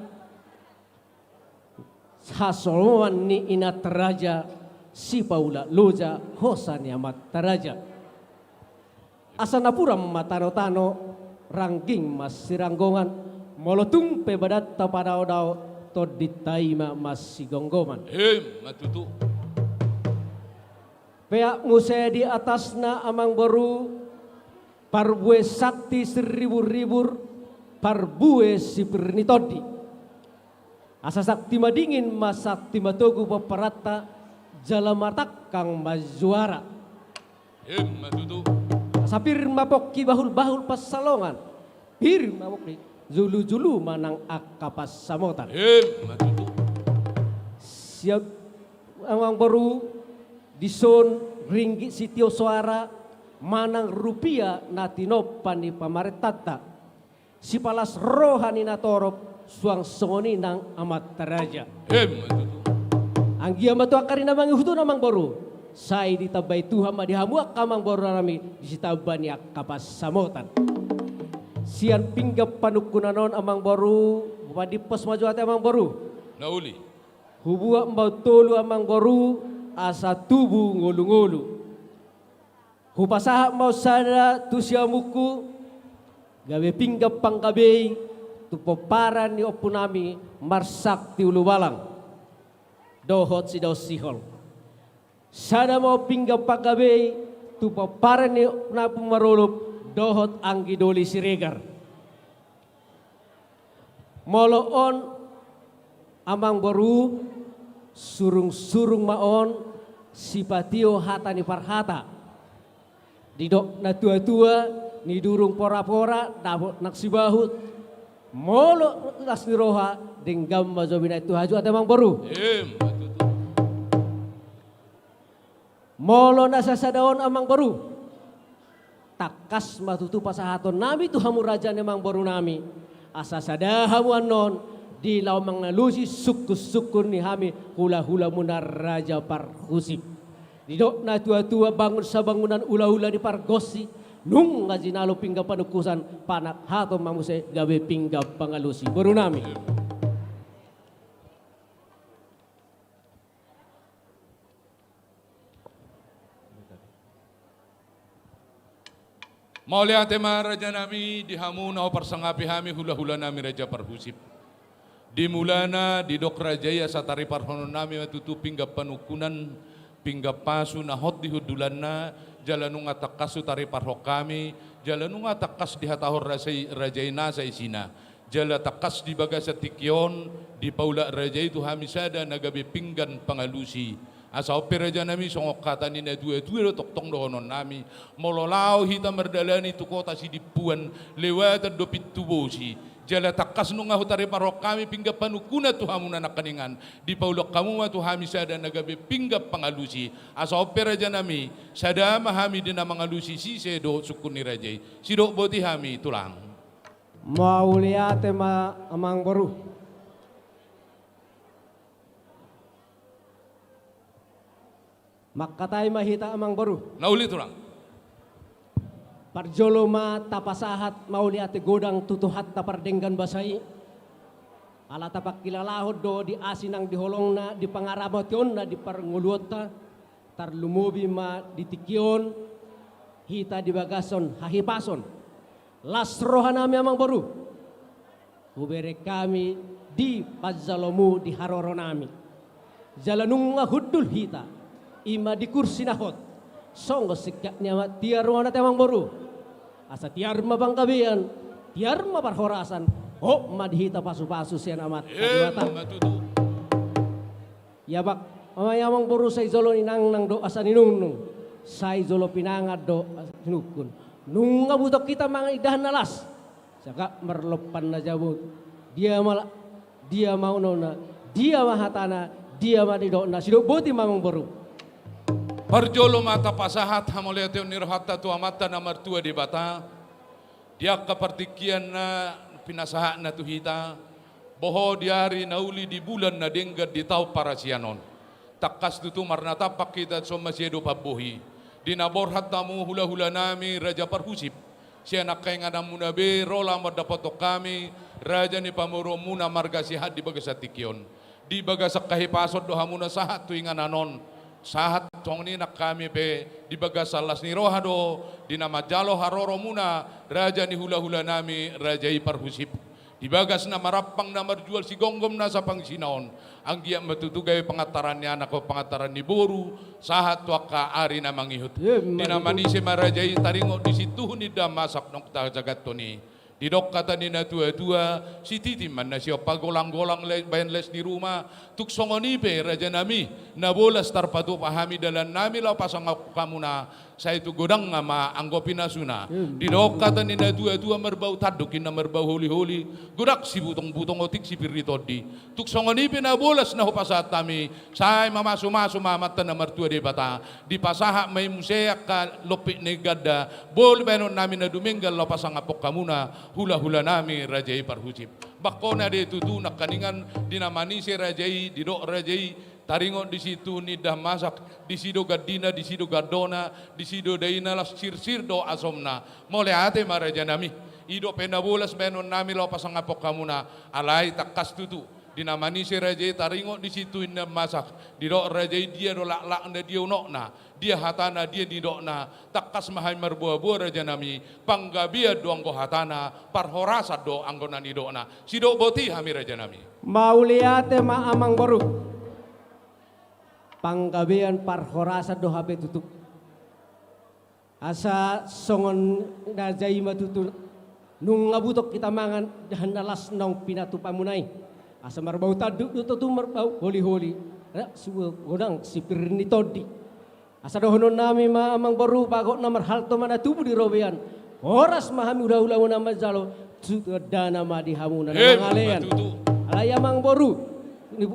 hasoloan ni inat raja si paula loja hosan yamat taraja asa napuram matano-tano rangging mas siranggongan molotung pebadat tapadao daw to ditaima mas sigonggoman matutu pea muse di atasna amang baru Parbue sakti seribu-ribur, parbue sipirnitodi. Asa sakti madingin, masakti matogu paparata, jalamatak kang majuara. Matutu. Sapir mapokki bahul-bahul pasalongan, pir mapokki julu-julu manang akapas samotan. Matutu. Siap amang baru dison ringgit sitio suara manang rupiah natino pani pamaretata si palas rohani natorop suang songoni nang amat taraja. Anggia matu akari namang ihutu namang baru sai ditabay Tuhan madihamuak kamang baru nami disitabani kapas samotan. Sian pinggap panukunanon amang baru wadipos maju ate amang baru. Nauli. Hubua mbau tolu amang baru asa tubuh ngulu-ngulu. Hupasaha mau sada tusiamuku gawe pinggap panggabe tupoparan ni opunami marsak ti uluwalang dohot si daw sihol. Sada mau pinggap panggabe tupoparan ni napu marulup dohot anggi doli siregar. Moloon amang baru surung-surung maon sipatio hata ni parhata. Didok na tua-tua ni durung pora-pora dabot naksibahut molo las ni roha denggam mazobina itu haju ada mang baru molo nasasadaon amang baru takas matutu pasahaton nami tu hamu raja nemang baru nami asasada hamu anon di laumang nalusi sukus-sukur ni hami hula-hula munar raja parhusip. Didok na tua-tua bangun sa bangunan ula-ula di pargosi nung nga jinalo pinggap panukusan panak hato mamuse gawe pinggap pangalusi baru nami. Maulia tema raja nami dihamu na parsangapi hami hula-hula nami raja parhusip. Dimulana didok rajaya satari parhono nami matutu pinggap panukunan pinggap pasu na hot di hudulan na jalanung atakasu tari parhok kami jalanung atakas di hatahor rajay na sa isina jala takas di bagasa tikyon di paula rajay itu hamisada nagabi pinggan pangalusi asa ope raja nami songok kata ni na dua-dua toktong dohonon nami mololaw hita merdalani tu kota si dipuan lewat dopit tubosi jala takas nung ahutari parok kami pinggap panukuna tuhamuna nakaningan di paulok kamu matu hami sada nagabe pinggap pangalusi asa opera janami sada mahami dina mangalusi si sedo sukun ni rajay sido boti hami tulang mauliate ma amang baru makatay mahita amang baru nauli tulang parjoloma tapasahat mauli ate godang tutuhat tapardenggan basai ala tapak kilalahod do di asinang diholong na di pangarabation na di parnguluota tar lumubi ma ditikyon hita di bagason hahipason lasrohan nami amang baru hubere kami di padzalomu di haroro nami jalanung nga hudul hita ima di kursi nahot songgo sikatnya ma tiar wana temang baru asa tiar mabang kabian tiar maparhorasan oh madhita pasu-pasu siya amat ya bak mamayamang baru say zolo inang nang do asa ninungnung say zolo pinangad do sinukun nung ngabutok kita mga idahan nalas saka merlopan na jabut dia mau nona dia mahatana dia madido na sido boti mamang baru parjolo mata pasahat hamoleteo nirhata tu amata na martua di bata dia kapartikian na pinasaha na tuhita boho diari nauli di bulan na denggat di tau para sianon takas tutu marnata pakita so masyedo pabuhi dinaborhat tamu hula-hula nami raja parhusip siya nakaingan namunabe rola madapotok kami raja ni pamuro muna marga sihat di bagasa tikyon di bagasa kahipasod do hamuna sahat tuingan anon sahat tong ni nak kami pe di bagasa las ni rohado di nama jalo haroro muna raja ni hula-hula nami raja parhusip Di bagas na marapang na marjual si gonggom na sa pangsinaon. Ang giya matutugay pangataran niya anak ko pangataran ni Boru. Sahat waka ari na mangihot. Dinamani si Marajay taringo di situ ni damasak nung tajagat to ni. Didok kata ni na tua-tua si titi man na siya pagolang-golang bayan les di rumah. Tuksongonipe raja nami. Nabolas tarpatu pahami dalan nami lau pasang kamu na. Saya itu godang ngama anggopin asuna. Di dokatan ni na dua merbau tadukin na merbau holi-holi. Godak si butong-butong otik si piritodi. Tuk songoni pinabolas na hupasat kami. Saya mamasu-masu mamatan na mertua de bata. Di pasaha may museak ka lopik negada. Bol benon namin na duminggal lo pasang apok kamuna. Hula-hula nami rajai parhusip. Bakona de tutu nak kaningan dinamani si rajai didok rajai. Taringon di situ ni dah masak, di sido gadina, di sido gadona, di sido daina las sir do asomna. Mole ate maraja nami, ido penabulas benon nami lo pasang apok kamuna, alai takas tutu. Dinamani si rajai taringon di situ ni masak, di do rajai dia do lak na dia unokna, dia hatana dia di na takas mahai merbuah-buah raja nami, panggabia do anggo hatana, parhorasa do anggo nani na, sido boti hami raja nami. Mauliate ma amang baru. Panggabean parhorasa do habe tutup. Asa songon najai matutu nung ngabutok kita mangan handalas nong pinatu pamunai. Asa marbau taduk tutu marbau holi-holi. Suwe godang sipir ni todi. Asa dohonon nami ma amang baru pagok namar halto mana tubuh di robean. Horas mahami udah nama jalo dana ma di hamuna ngalean. Alaya mang baru. Ini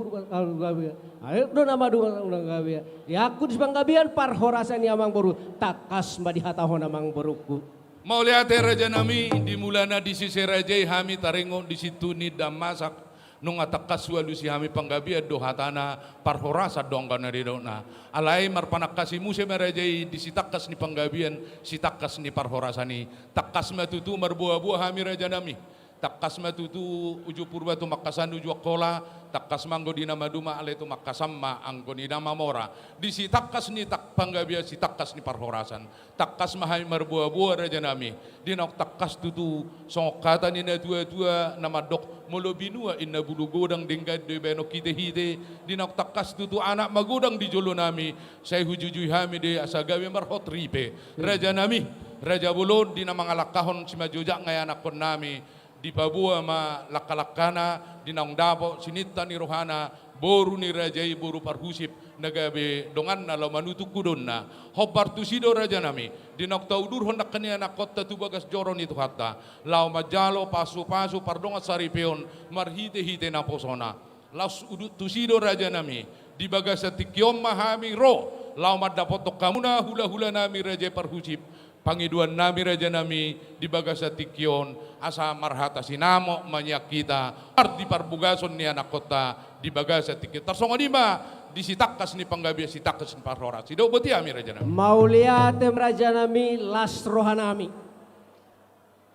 ayo do nama dua ulang gabia. Ya aku di panggabian parhorasan ni amang boru takas madi hatahon amang boruku. Mau lihat raja nami di mulana di sisi raja hami tarengo di situ ni damasak nung atakas walu si hami panggabia do hatana parhorasa dong kana di dona. Alai marpanak kasih musim raja di sitakas ni panggabian sitakas ni parhorasani takas matutu marbuah-buah hami raja nami. Takas matutu uju purba tu makasan uju kola takas manggo di nama duma ale tu makasamma anggo ni nama mora di si takas ni tak panggabia si takas ni parhorasan takas mahai marbuah-buah raja nami di nok takas tutu song kata ni na tua-tua nama dok molo binua inna bulu godang dengga de beno kite hite di nok takas tutu anak magodang di jolo nami saya hujujui hami de asagawe marhot ripe raja nami raja bulon di nama ngalakahon si majojak ngaya anak kon nami di Papua ma lakalakana di naung dapo sinita ni rohana boru ni rajai boru parhusip nagabe dongan na law manutuk kudon na hobar tu sido raja nami di nak taudur hondak kania nak kota tu bagas joron itu hatta law majalo pasu pardonga saripeon marhite na posona laus udut tu sido raja nami di bagas tikiom mahami ro law madapotok kamuna hula-hula nami rajai parhusip pangiduan nami raja nami di bagasa tikyon asa marhata sinamo manyak kita di parbugason ni anak kota di bagasa tikyon tarsongo lima di sitakas ni panggabia sitakas ni parhora sido beti ami raja nami mauliatem raja nami las rohanami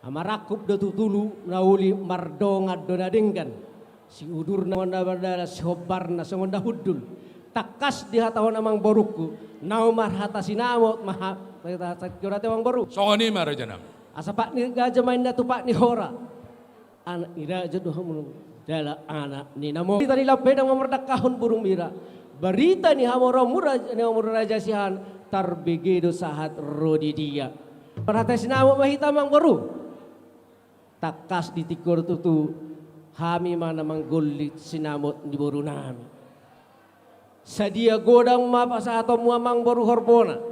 amarakup do tutulu nauli mardonga donadenggan si udur na wanda bardala si hobar na songonda hudul takas di hatahon amang boruku nau marhata sinamo maha kita wang baru. Songoni maraja nami. Asa pak ni gajah main datu pak ni hora. Anak ira jodoh mulu. Dala anak ni namo. Kita ni lapedang memerdakahun burung mira. Berita ni hamora murah ni hamora raja sihan tarbegedo sahat rodi dia. Perhati sinamo mahita mang baru. Takas ditikur tutu hami mana manggolit sinamot di baru nami. Sadia godang mapasa atau muamang baru horbona.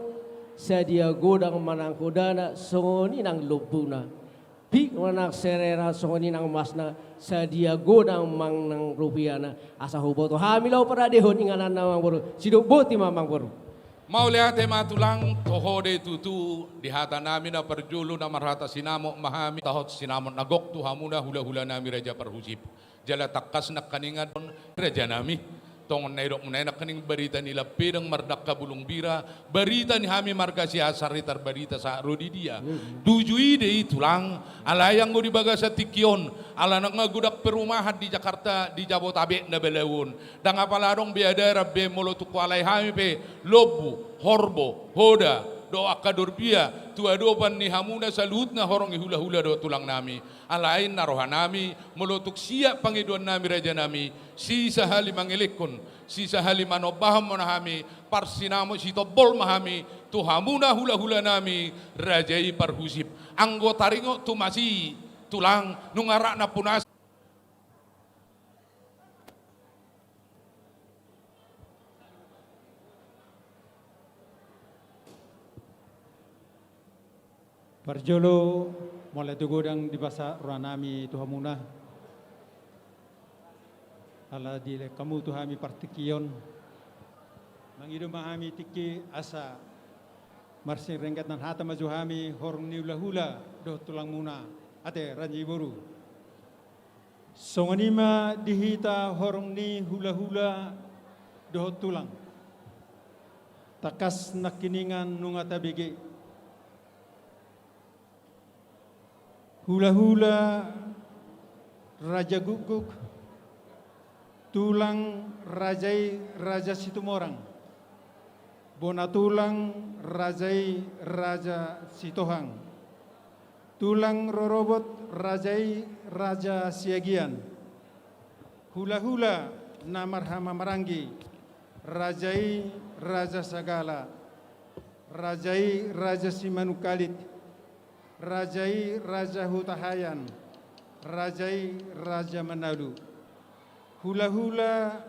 Sadia godang manang kodana songoni nang lubuna pi manang serera songoni nang masna sadia godang mang nang rupiana asa huboto hamilau paradehon inganan namang boru sido boti mamang boru mau lihat matulang tohode tutu di hata nami na perjulu na marhata sinamo mahami tahot sinamo nagok tu hamuna hula-hula nami raja parhusip jala takas nak kaningan raja nami tongon nairok menenak kening berita nila pedang mardaka bulung bira berita ni hami marga si asaritar berita sa rodi dia dujui dei tulang alayang go di bagasa tikion ala nak ngagudak perumahan di Jakarta di Jabotabek na belewon dang apalarong biada rabbe molotuk alay hami pe lobu horbo hoda do akadur pia tua do pan ni hamuna salutna horong hula-hula do tulang nami alain naroha nami molotuk siap pangiduan nami raja nami si sahali mangelikun si sahali manobaham monahami parsinamo si tobol mahami tu hamuna hula-hula nami rajai parhusip anggota ringo tu masih tulang nungarak na punas. Parjolo mulai tugodang di basa ranami tuhamuna ala dile kamu tuhami partikion mangido mahami tiki asa marsing rengkat nan hata majuhami horong ni hula do tulang muna ate ranji boru songanima dihita horong ni hula do tulang takas nakiningan nungata bege hula raja guguk tulang rajai raja Situmorang bona tulang rajai raja Sitohang tulang rorobot rajai raja Siagian hula namarhama marangi rajai raja Sagala rajai raja Simanukalit rajai raja Hutahayan rajai raja Manado hula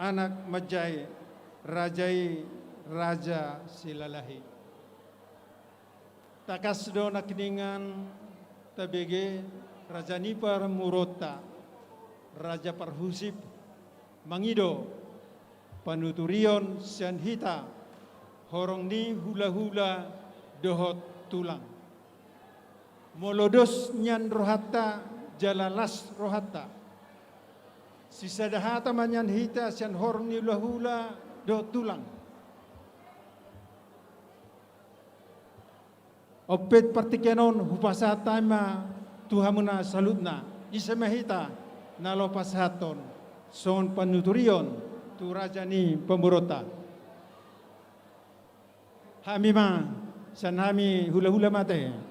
anak Majai rajai raja Silalahi takas do nakiningan tabege raja Nipar Murota raja Parhusip mangido panuturion sianhita horong ni hula dohot tulang molodos nyan rohata jalalas rohata sisa dahata manyan hita sian horong ni hula do tulang opet partikenon hupasatama tuhamuna salutna isemahita nalopasaton son panuturion tu rajani pemurota hamima san hami hula mate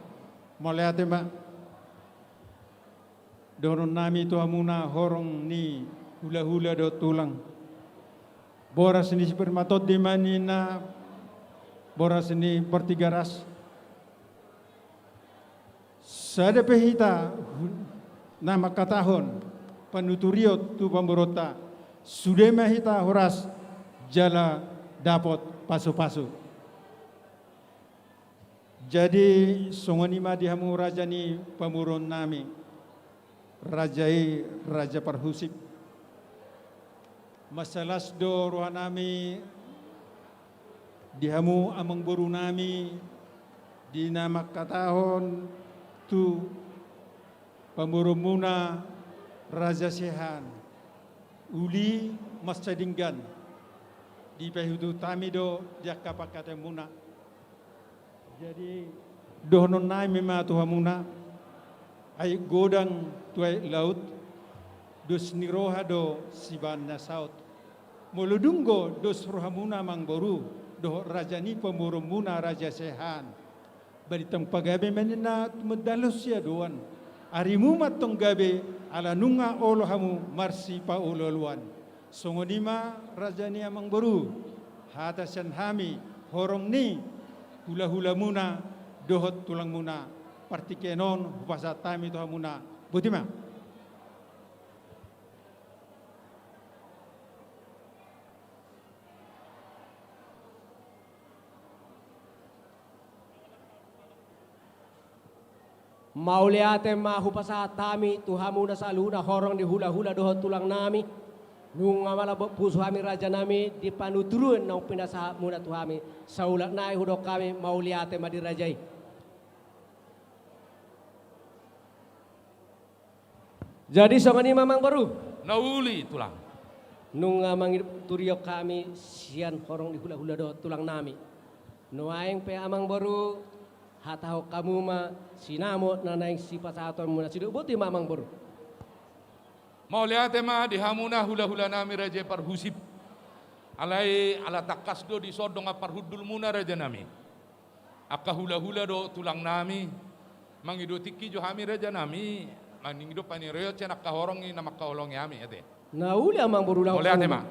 mulai mbak doron nami tuhamuna horong ni hula do tulang boras ni spermatot di manina boras ni pertigaras sada pehita nama katahon panuturiot tu pamborota sudah mahita horas jala dapot pasu-pasu jadi songonima dihamu raja ni pamurun nami rajai raja Parhusip masalas do rohanami dihamu amang boru nami di nama katahon tu pamurumuna raja Sehan uli masjadinggan di pahudu tamido jaka pakate muna jadi dohnon nai mema tuhamuna ay godang tuai laut dos niroha do sibanna saut moludunggo dos rohamuna mangboru do rajani pemurumuna raja Sehan baritam pagabe menina medalus ya doan arimu matong gabe ala nunga olohamu marsi pa uloluan songonima rajani amang boru hatasan hami horong ni hula muna dohot tulang muna partikenon hupasa tami toha muna butima Mauliate mahupasa tami tuhamuna saluna horong di hula dohot tulang nami nunga mala pusu hami raja nami di panuturun nang pinasa muna tuhami saulat nai hudok kami mauliate madi rajai jadi songani mamang baru nauli tulang nunga mangir turiok kami sian horong di hula dohot tulang nami nuaing pe amang baru hataho kamu ma sinamo nanaing sipasaton muna sidu buti mamang baru mau lihat ma dihamuna hula nami raja Parhusip alai ala takas do di sodong parhudul muna raja nami Akka hula-hula do tulang nami. Mangido tiki jo hami raja nami. Mangido paniroyo cen akka horongi na makkaholongi hami ate. Na uli amang berulang. Boleh ate ma.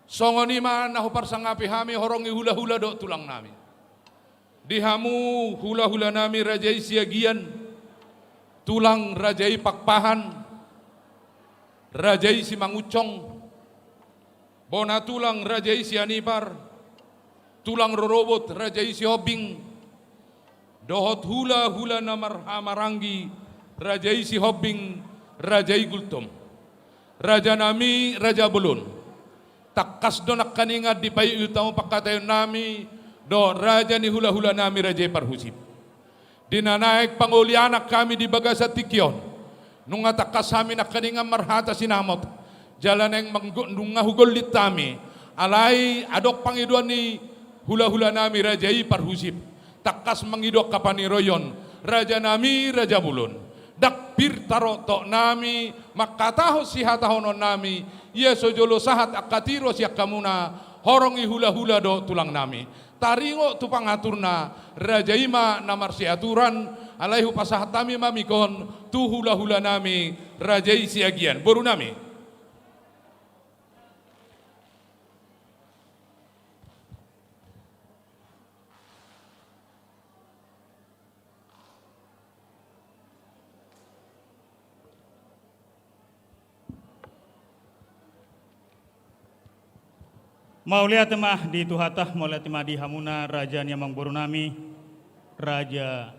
Songoni ma nahu parsangapi hami horongi hula-hula do tulang nami. Dihamu hula-hula nami rajai siagian, tulang rajai pakpahan, rajai si mangucong, bona tulang rajai si anipar, tulang rorobot rajai si hobing, dohot hula-hula namar hamarangi, rajai si hobing, rajai gultom, raja nami raja belun, takkas donak kaningat di payu utama pakatayon nami, do raja ni hula-hula nami raja parhusip. Dinanaik panguli anak kami di bagasa tikyon. Nung atakas kami nak kaninga marhata sinamot. Jalan yang nunga hugol litami. Alai adok pangiduan ni hula-hula nami raja parhusip. Takas mangidok kapaniroyon. Raja nami raja bulun. Dak pir taro tok nami. Makataho sihatahonon nami. Ia sojolo sahat akatiro siak kamuna. Horongi hula-hula do tulang nami. Taringo tu pangaturna rajaima namar siaturan alaihu pasahatami mamikon tu hula-hula nami rajai siagian boru nami. Maulia temah di tuhatah, maulia temah di hamuna raja nyamang borunami, raja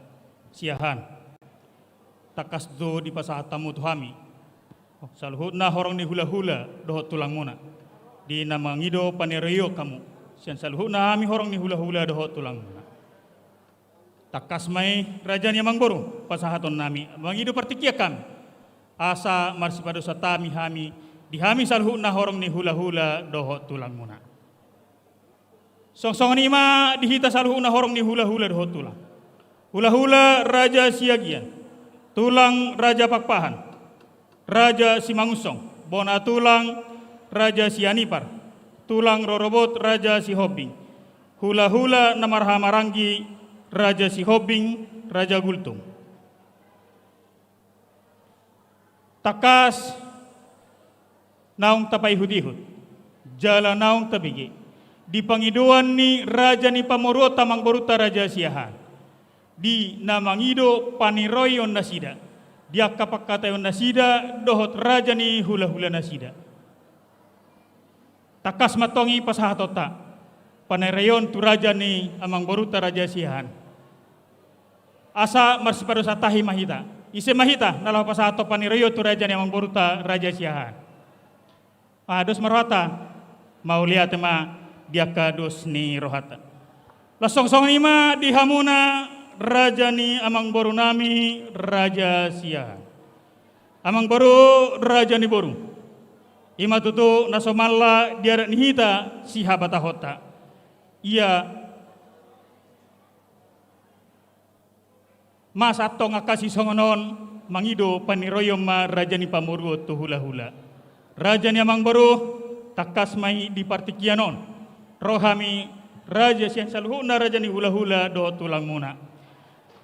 siahan. Takas do di pasahatamu tuhami. Saluhutna horong ni hula-hula dohot tulang muna. Di nama ngido panereyo kamu. Sian saluhutna ami horong ni hula-hula dohot tulang muna. Takas mai raja nyamang boru pasahaton nami. Mangido partikia kami. Asa marsipado satami hami. Di hami saluhutna horong ni hula-hula dohot tulang muna. Song-song nima dihita saluhuna horong ni hula-hula dohot tulang. Hula-hula raja siagian, tulang raja pakpahan, raja simangusong, bona tulang raja sianipar, tulang rorobot raja si hobing, hula-hula namar hamarangi raja si hobing, raja gultung. Takas naung tapai hudihut, jala naung tabigi. Di pangiduan ni raja ni pamoro tamang boruta raja siahan. Di namangido paniroyon nasida. Dia kapakatayon nasida dohot raja ni hula-hula nasida. Takas matongi pasahatota. Paniroyon tu raja ni amang boruta raja siahan. Asa marsipado satahi mahita. Ise mahita nalah pasahato paniroyo tu raja ni amang boruta raja siahan. Dos marwata mau lihat tema dia kados ni rohata. Lasong-song ima di hamuna raja ni amang boru nami raja siahan. Amang boru raja ni boru. Ima tutu nasomalla dia nihita si habata hota. Ia mas atong akasi songonon mangido paniroyom ma raja ni pamuru tu hula-hula. Raja ni amang boru takas mai di partikianon. Rohami raja siang saluhuna raja ni hula-hula do tulang muna.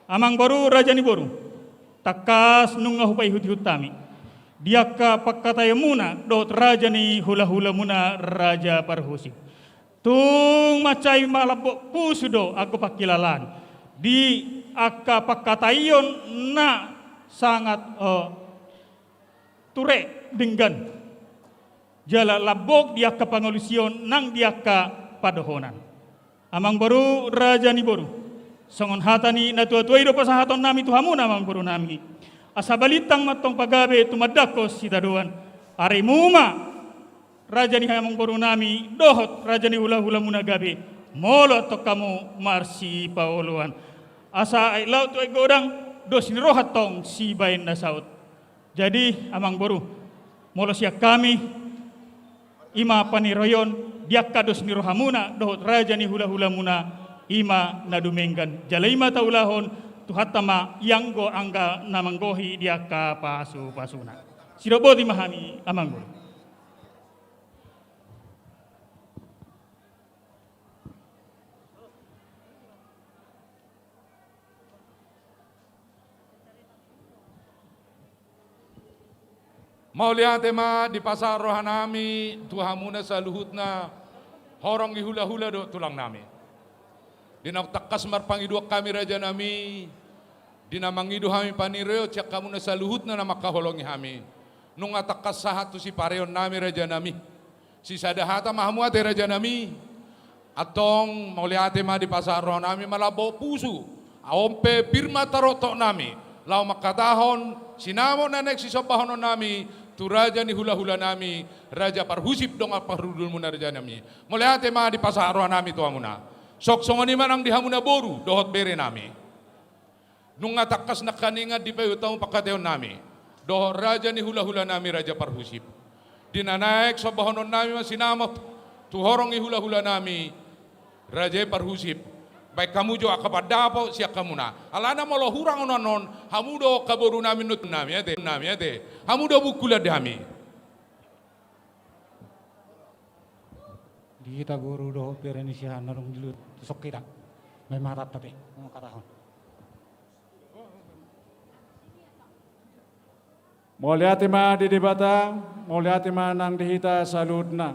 Amang boru raja ni boru. Takas nunga hupai hutami. Dia ka pakataya muna do raja ni hula-hula muna raja parhusik. Tung macai malabok pusudo aku pakilalan. Di akka pakatayon na sangat ture denggan. Jala labok dia ka pangolusion nang dia ka padohonan. Amang baru raja ni boru. Songon hatani na tua-tua ido pasahaton nami tuhamuna amang baru nami. Asa balitang matong pagabe tumadakos sitaduan. Ari muma raja ni amang baru nami dohot raja ni hula-hula muna gabe. Molo to kamu marsi paoluan. Asa ay laut ay godang dos ni rohat tong si bain na saut. Jadi amang baru molo siya kami ima paniroyon dia kados ni rohamuna dohot raja ni hula-hula muna ima nadumenggan jalaima taulahon tuhatama yanggo angga namanggohi dia ka pasu-pasuna. Siroboti mahami amanggo. Mau lihat tema di pasar rohanami tuhamuna saluhutna horong ihula-hula do tulang nami. Dina takas marpangidu kami raja nami. Dina mangidu kami panireo cak kamu na saluhutna na makaholongi kami. Nung atakas sahat tu si pareon nami raja nami. Si sadahata mahamu ate raja nami. Atong mau lihat tema di pasar rohanami malabo pusu. Aompe pirma tarotok nami. Lau makatahon sinamo nanek si sobahonon nami. Tu raja ni hula-hula nami, raja parhusip dong parhudul muna raja nami. Mulai ate ma di pasar nami tu amuna. Sok songoni manang di hamuna boru dohot bere nami. Nung ngatakas na kaninga di payutang pakateon nami. Dohot raja ni hula-hula nami raja parhusip. Dinanaik sobahonon nami masinamot. Tu horong hula-hula nami raja parhusip. Baik kamu jo akapadapo siya kamu na. Alana mo lo hurang onanon, hamudo kaboru namin nut nami ate. Hamudo bukula dami. Di kita guru do pereni siya narong dilut sok kita. May marat tapi mga karahon. Moliati ma di debata, moliati ma nang dihita saludna.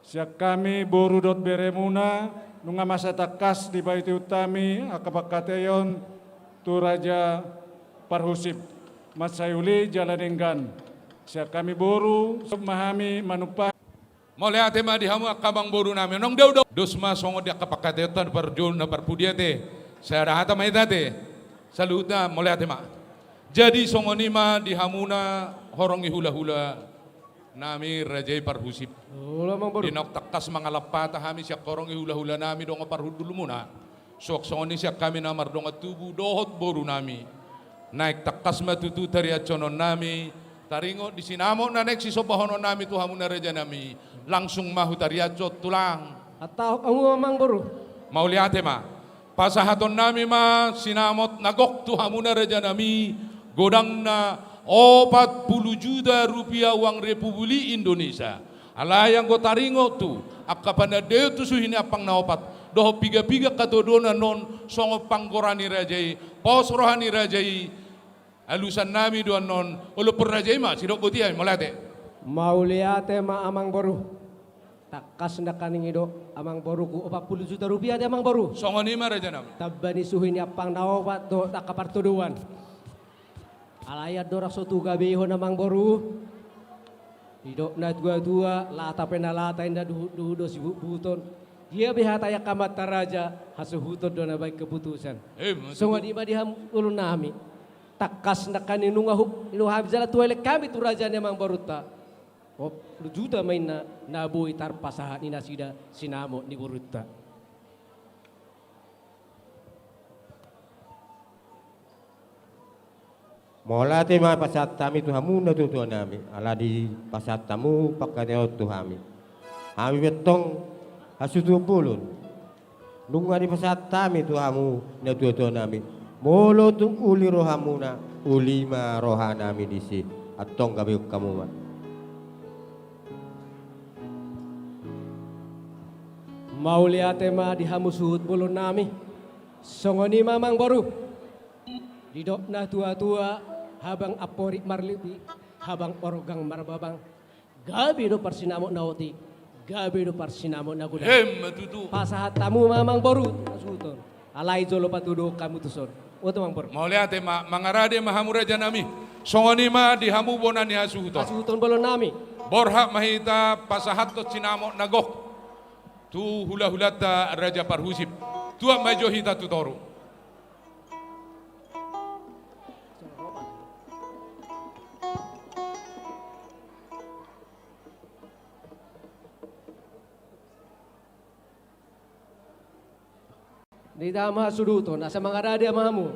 Siya kami borudot beremuna. Nunga masa takas di baiti utami akapakateyon tu raja parhusip masayuli jalanenggan siya kami boru memahami manupa Mulai ate ma di hamu akabang boru nami nong daw dosma songo dia kapakateyon parjul na parpudiate saya rahata maitate saluda mulai ate ma jadi songo nima di hamuna horongi hula-hula nami rajai parhusip. Dinok takas mga lapata kami siya korong ihula-hula nami dong parhudul muna. Sok songoni siya kami namar dong tubu dohot boru nami. Naik takas matutu tariat conon nami. Taringo di sinamo na naik si sobahonon nami tuhamu na raja nami. Langsung mahu tariat cot tulang. Atau kamu mang boru. Mau lihat ma. Pasahaton nami ma sinamot nagok tuhamu na raja nami. Godang na 40 juta rupiah uang Republik Indonesia. Alayang go taringo tu, akapana deo tu suhini apang naopat. Doho piga-piga katodona non songo panggorani rajai, pos rohani rajai. Alusan nami doan non, olo per rajai ma sidok botiai molate. Mauliate ma amang boru. Takas na kaningido amang boru ku 40 juta rupiah de amang boru. Songo ni ma raja nami. Tabani suhini apang naopat do takapartuduan. Alaya dorak sotu gabeho namang boru. Hidok na dua lata penalata inda duhudo si buton. Dia bihataya kamat taraja hasuhuton do na baik keputusan. Songa di badiham ulun nami. Takas na kaninunga inuhab jala tuwele kami tu raja namang boruta. Oh, juta main na nabuhi tarpasahan ni nasida sinamo ni boruta. Mola tema pasat tami tu hamu na tu nami. Ala di pasat tamu pakadeo tu hami. Hami betong hasutu pulun. Nunga di pasat tami tu hamu na tu nami. Molo tu uli rohamuna ulima roha nami disi. Atong gabi kamu ma. Mau lihat tema di hamu suhut pulun nami. Songoni mamang boru. Didok na tua-tua. Habang aporik marlipi, habang orogang marbabang, gabi do parsinamo nauti, gabi do parsinamo nagudan. Matutu. Pasahat tamu mamang boru, asuton. Alay jolo patudo kamu tuson. Oto mang boru. Mau lihat ma mangarade mahamu raja nami. Songoni ma di hamu bonan ni hasuhuton. Asuton bolon nami. Borhak mahita pasahat to sinamo nagok. Tu hula-hulata raja parhusip. Tua majo hita tu toru. Di dama suduto nasa mga radia mamu.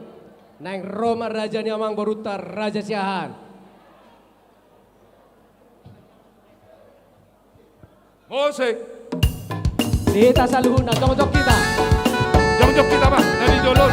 Nang Roma raja ni amang borutar raja siahan. Mosek. Kita saluhun na jok kita. Jok kita ba? Dari jolon.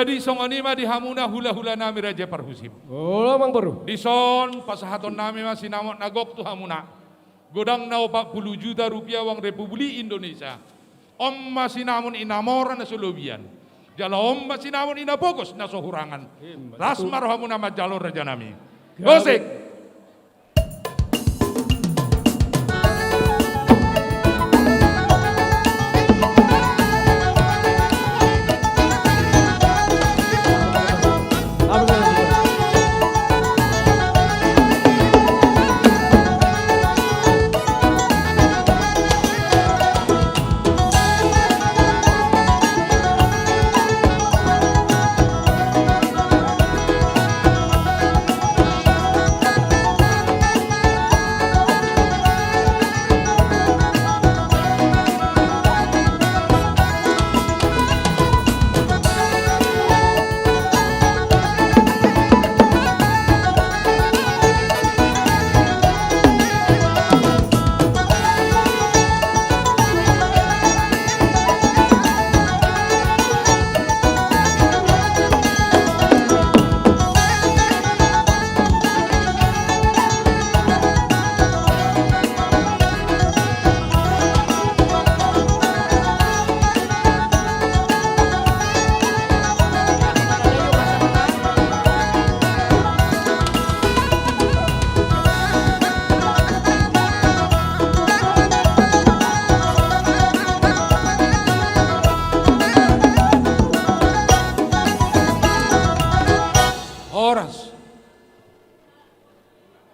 Jadi songonima di hamuna hula-hula nami raja parhusib. Oh, Mang Boru. Di son pasahaton nami masih namot nagok tu hamuna. Godang na 40 juta rupiah wang Republik Indonesia. Om masih namun inamora na solobian. Jala om masih namun inapokos na sohurangan. Rasmar hamuna majalor raja nami. Gosek.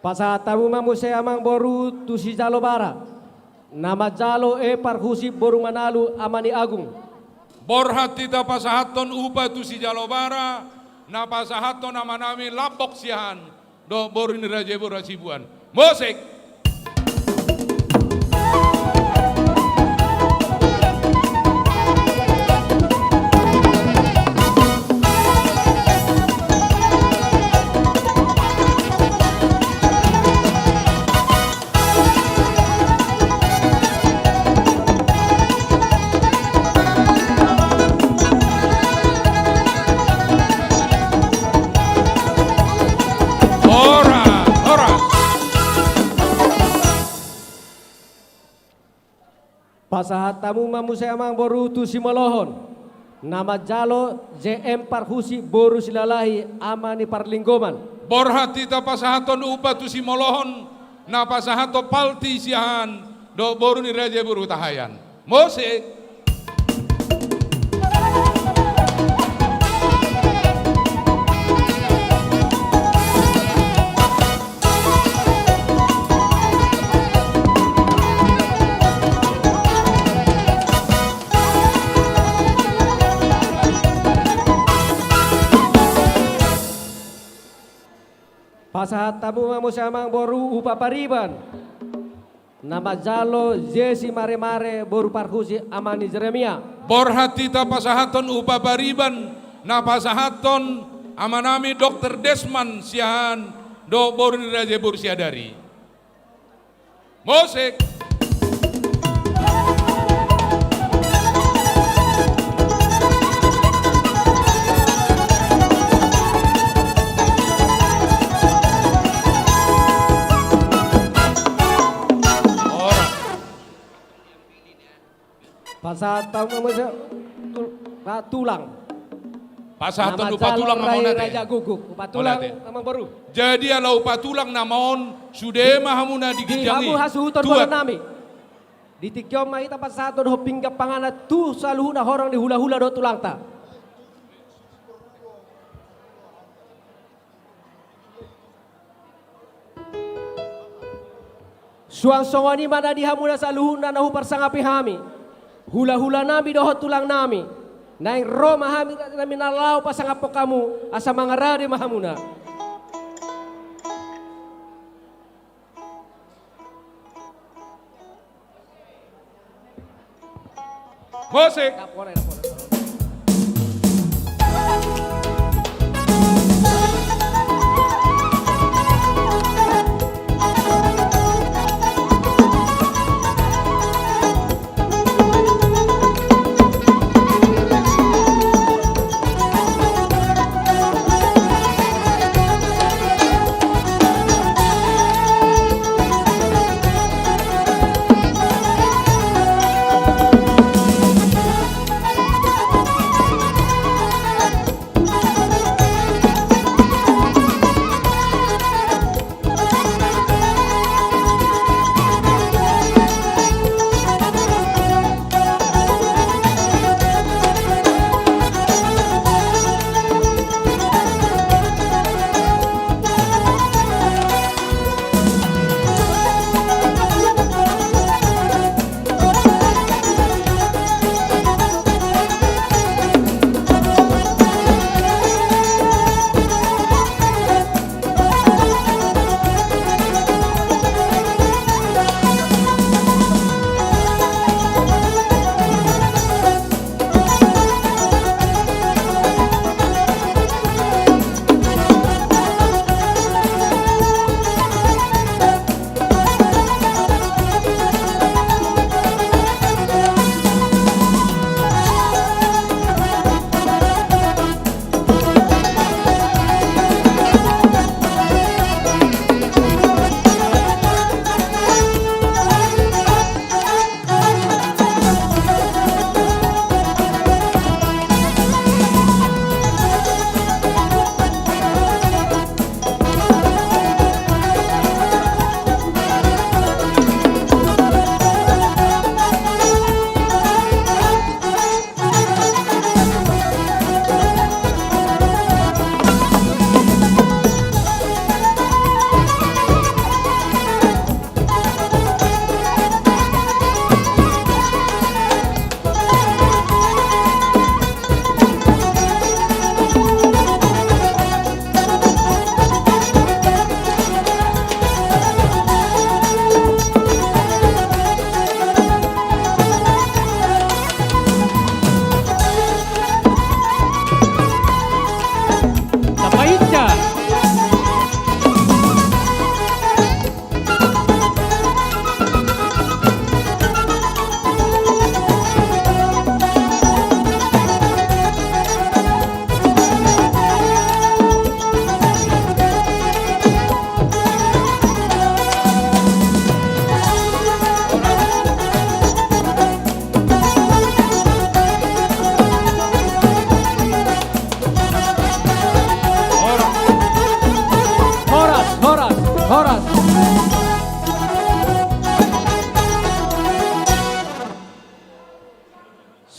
Pasatamu mamusaya Mang Boru tu si Jalo Bara. Nama Jalo parhusib Boru Manalu Amani Agung. Borhatita pasahaton upa tu si Jalo Bara. Na pasahaton nama nami Lapok Siahan. Do Boru ni Raja Boru Sibuan. Mosek. Pasahatamu mamusaya Mang Boru tu si Molohon. Nama Jalo JM Parhusi Boru Silalahi Amani Parlinggoman. Borhatita pasahaton upa tu si Molohon. Na pasahato palti siahan. Do Boru ni Raja Boru Tahayan. Mosek. Pasahatamu mamusaya Mang Boru upa pariban. Nama Jalo Jesi Mare Mare Boru Parhusi Amani Jeremia. Borhatita pasahaton upa pariban. Na pasahaton amanami Dr. Desman siahan. Do Boru ni Raja Boru Siadari. Mosek. Pasahatamu mamusaya Tulang. Pasahaton upa tulang namon nate. Raja Guguk upa tulang Mang Boru. Jadi ala upa tulang namon sudah mahamuna digijangi. Di hamu hasuton Boru nami. Di tikyom mahita pasahaton ho pinggap pangana tu saluhuna horong di hula-hula do tulang ta. Suang songoni mana di hamuna saluhuna nahu parsangapi hami. Hula-hula nami dohot tulang nami. Naing ro mahami nami nalau pasangapo kamu asa mangarade mahamuna. Mosek.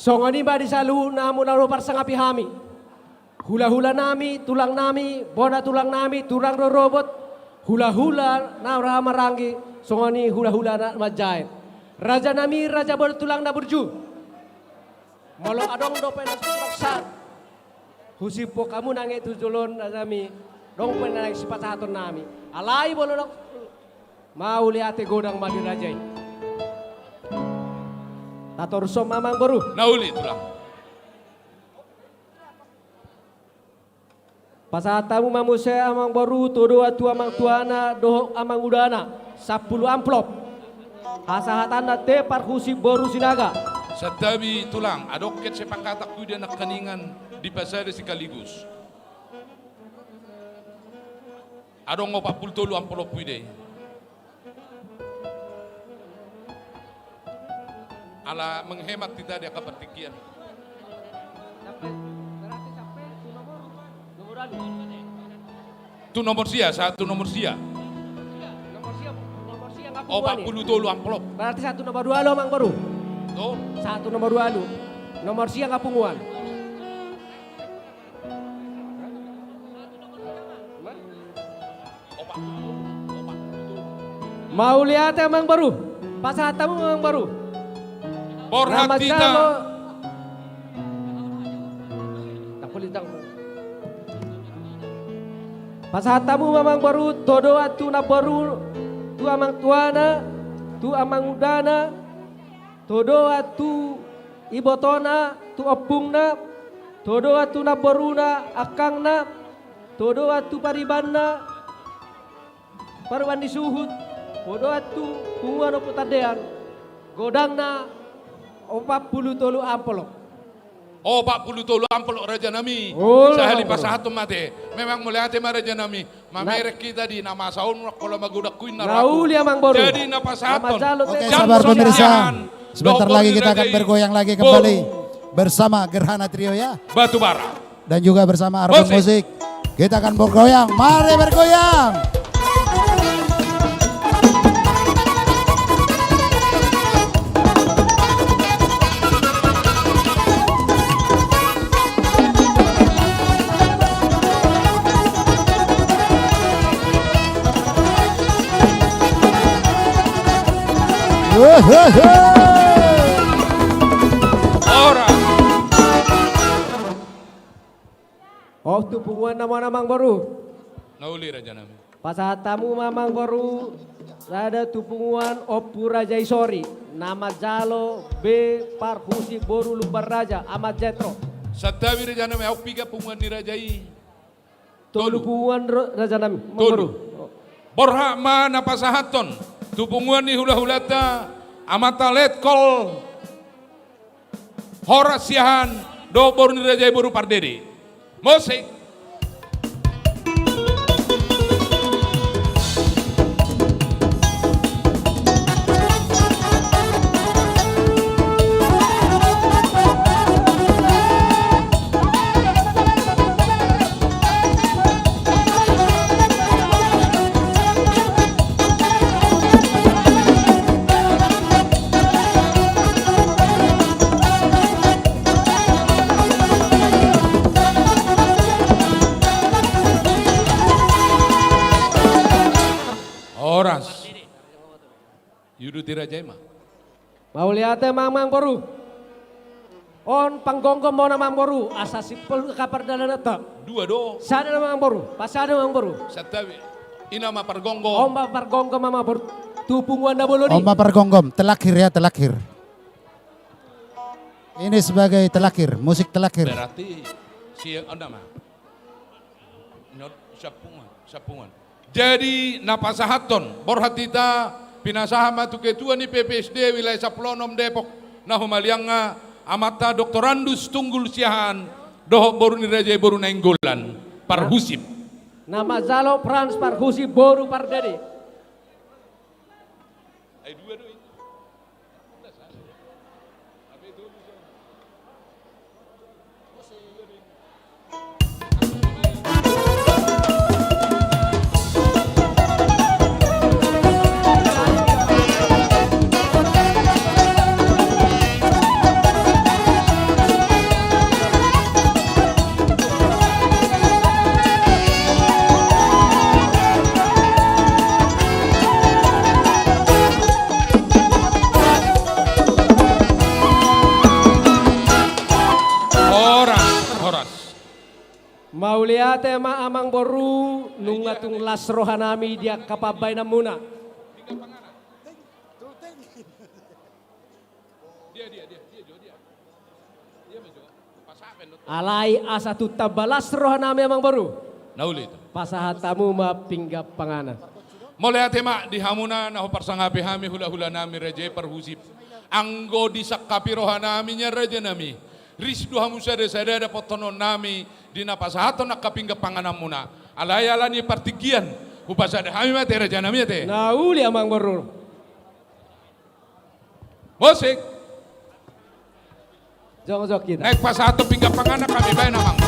Songoni ba di salu namu naru parsangapi hami. Hula-hula nami, tulang nami, bona tulang nami, tulang robot. Hula-hula na ramarangi, songoni hula-hula na majai. Raja nami, raja bertulang na burju. Molo adong dope na suksan. Husipo kamu nange tujulon nami, dong penang sipasaton nami. Alai bolo dok, mau lihat godang madi rajai. Tator som mamang baru. Nauli tulang. Pasatamu mamuse amang baru, todo atu amang tuana, doh amang udana, 10 amplop. Asahatan te parhusi baru sinaga. Satabi tulang, adoket sepangkatak ku dia nak kaningan di pasar sekaligus. Adong 40 amplop puide. Ala menghemat kita dia kepertikian. Tu nomor sia, satu nomor sia. Oh, 40 tolu amplop. Berarti 1 nomor 2 lo mang baru. Oh. 1 nomor 2 lo. Nomor sia kapunguan. Mau lihat emang baru. Pasatamu emang baru. Borhak kita. Pasatamu mamang baru, todo atu na baru, tu amang tuana, tu amang udana, todo atu ibotona, tu opungna, todo atu na baruna, akangna, todo atu paribanna, paruan disuhut, todo atu punguan oputadean, godangna 40 tolu amplop. Oh, 40 tolu amplop raja nami. Sahali pasahatum mate. Memang melihat raja nami. Mamerek kita di nama saun kalau magudak kuin naraku. Jadi napasahaton. Oke, sabar pemirsa. Sebentar lagi kita akan bergoyang lagi kembali bersama Gerhana Trio ya. Batu bara. Dan juga bersama Arbon Musik. Kita akan bergoyang. Mari bergoyang. Orang. Oh, tu punguan nama-namang baru. Nauli raja nami. Pasatamu mamang baru. Ada tupunguan Opu Raja Isori. Nama Jalo B Parhusi Boru Lumbar Raja Ahmad Jetro. Satawi raja nami. Aku piga punguan di rajai. Tolu punguan Raja nami. Tolu. Borhak mana pasahaton. Tupunguan ni hula-hulata amata letkol horasiahan do boru ni rajai boru pardede musik. Oras. Yudu tirajai mah. Mau lihat mamang baru. On panggonggom mau namang baru. Asasi pel kapar dalam nata. Dua do. Sada namang baru. Pasada namang baru. Satawi. Inama pargonggo. Omba pargonggom mama baru. Tupunguan na boloni. Omba pargonggom. Telakhir ya telakhir. Ini sebagai telakhir. Musik telakhir. Berarti siang ada mah. Not sapungan. Jadi napasahaton borhatita pinasahama tu ketua ni PPSD wilayah Saplonom Depok nahumalianga amata doktorandus tunggul siahan dohok boru ni rajai boru nainggolan parhusip. Nama Zalo Frans Parhusi Boru Pardede. Maulia tema amang boru nungatung las rohanami dia kapabay na muna. Alay asa tu tabalas rohanami amang boru. Nauli itu. Pasahatamu mapinggap pangana. Mulai tema di hamuna naho parsangapi hami hula-hula nami raja perhusip. Anggo disakapi rohanami nya raja nami. Risdu hamu sada potono nami di napasahato nakapinggap panganamuna. Alay alani partigian. Upasada hami mate raja nami te. Nauli amang boru. Musik. Jong-jong kita. Naik pasahato pinggap panganan kami bayi namang.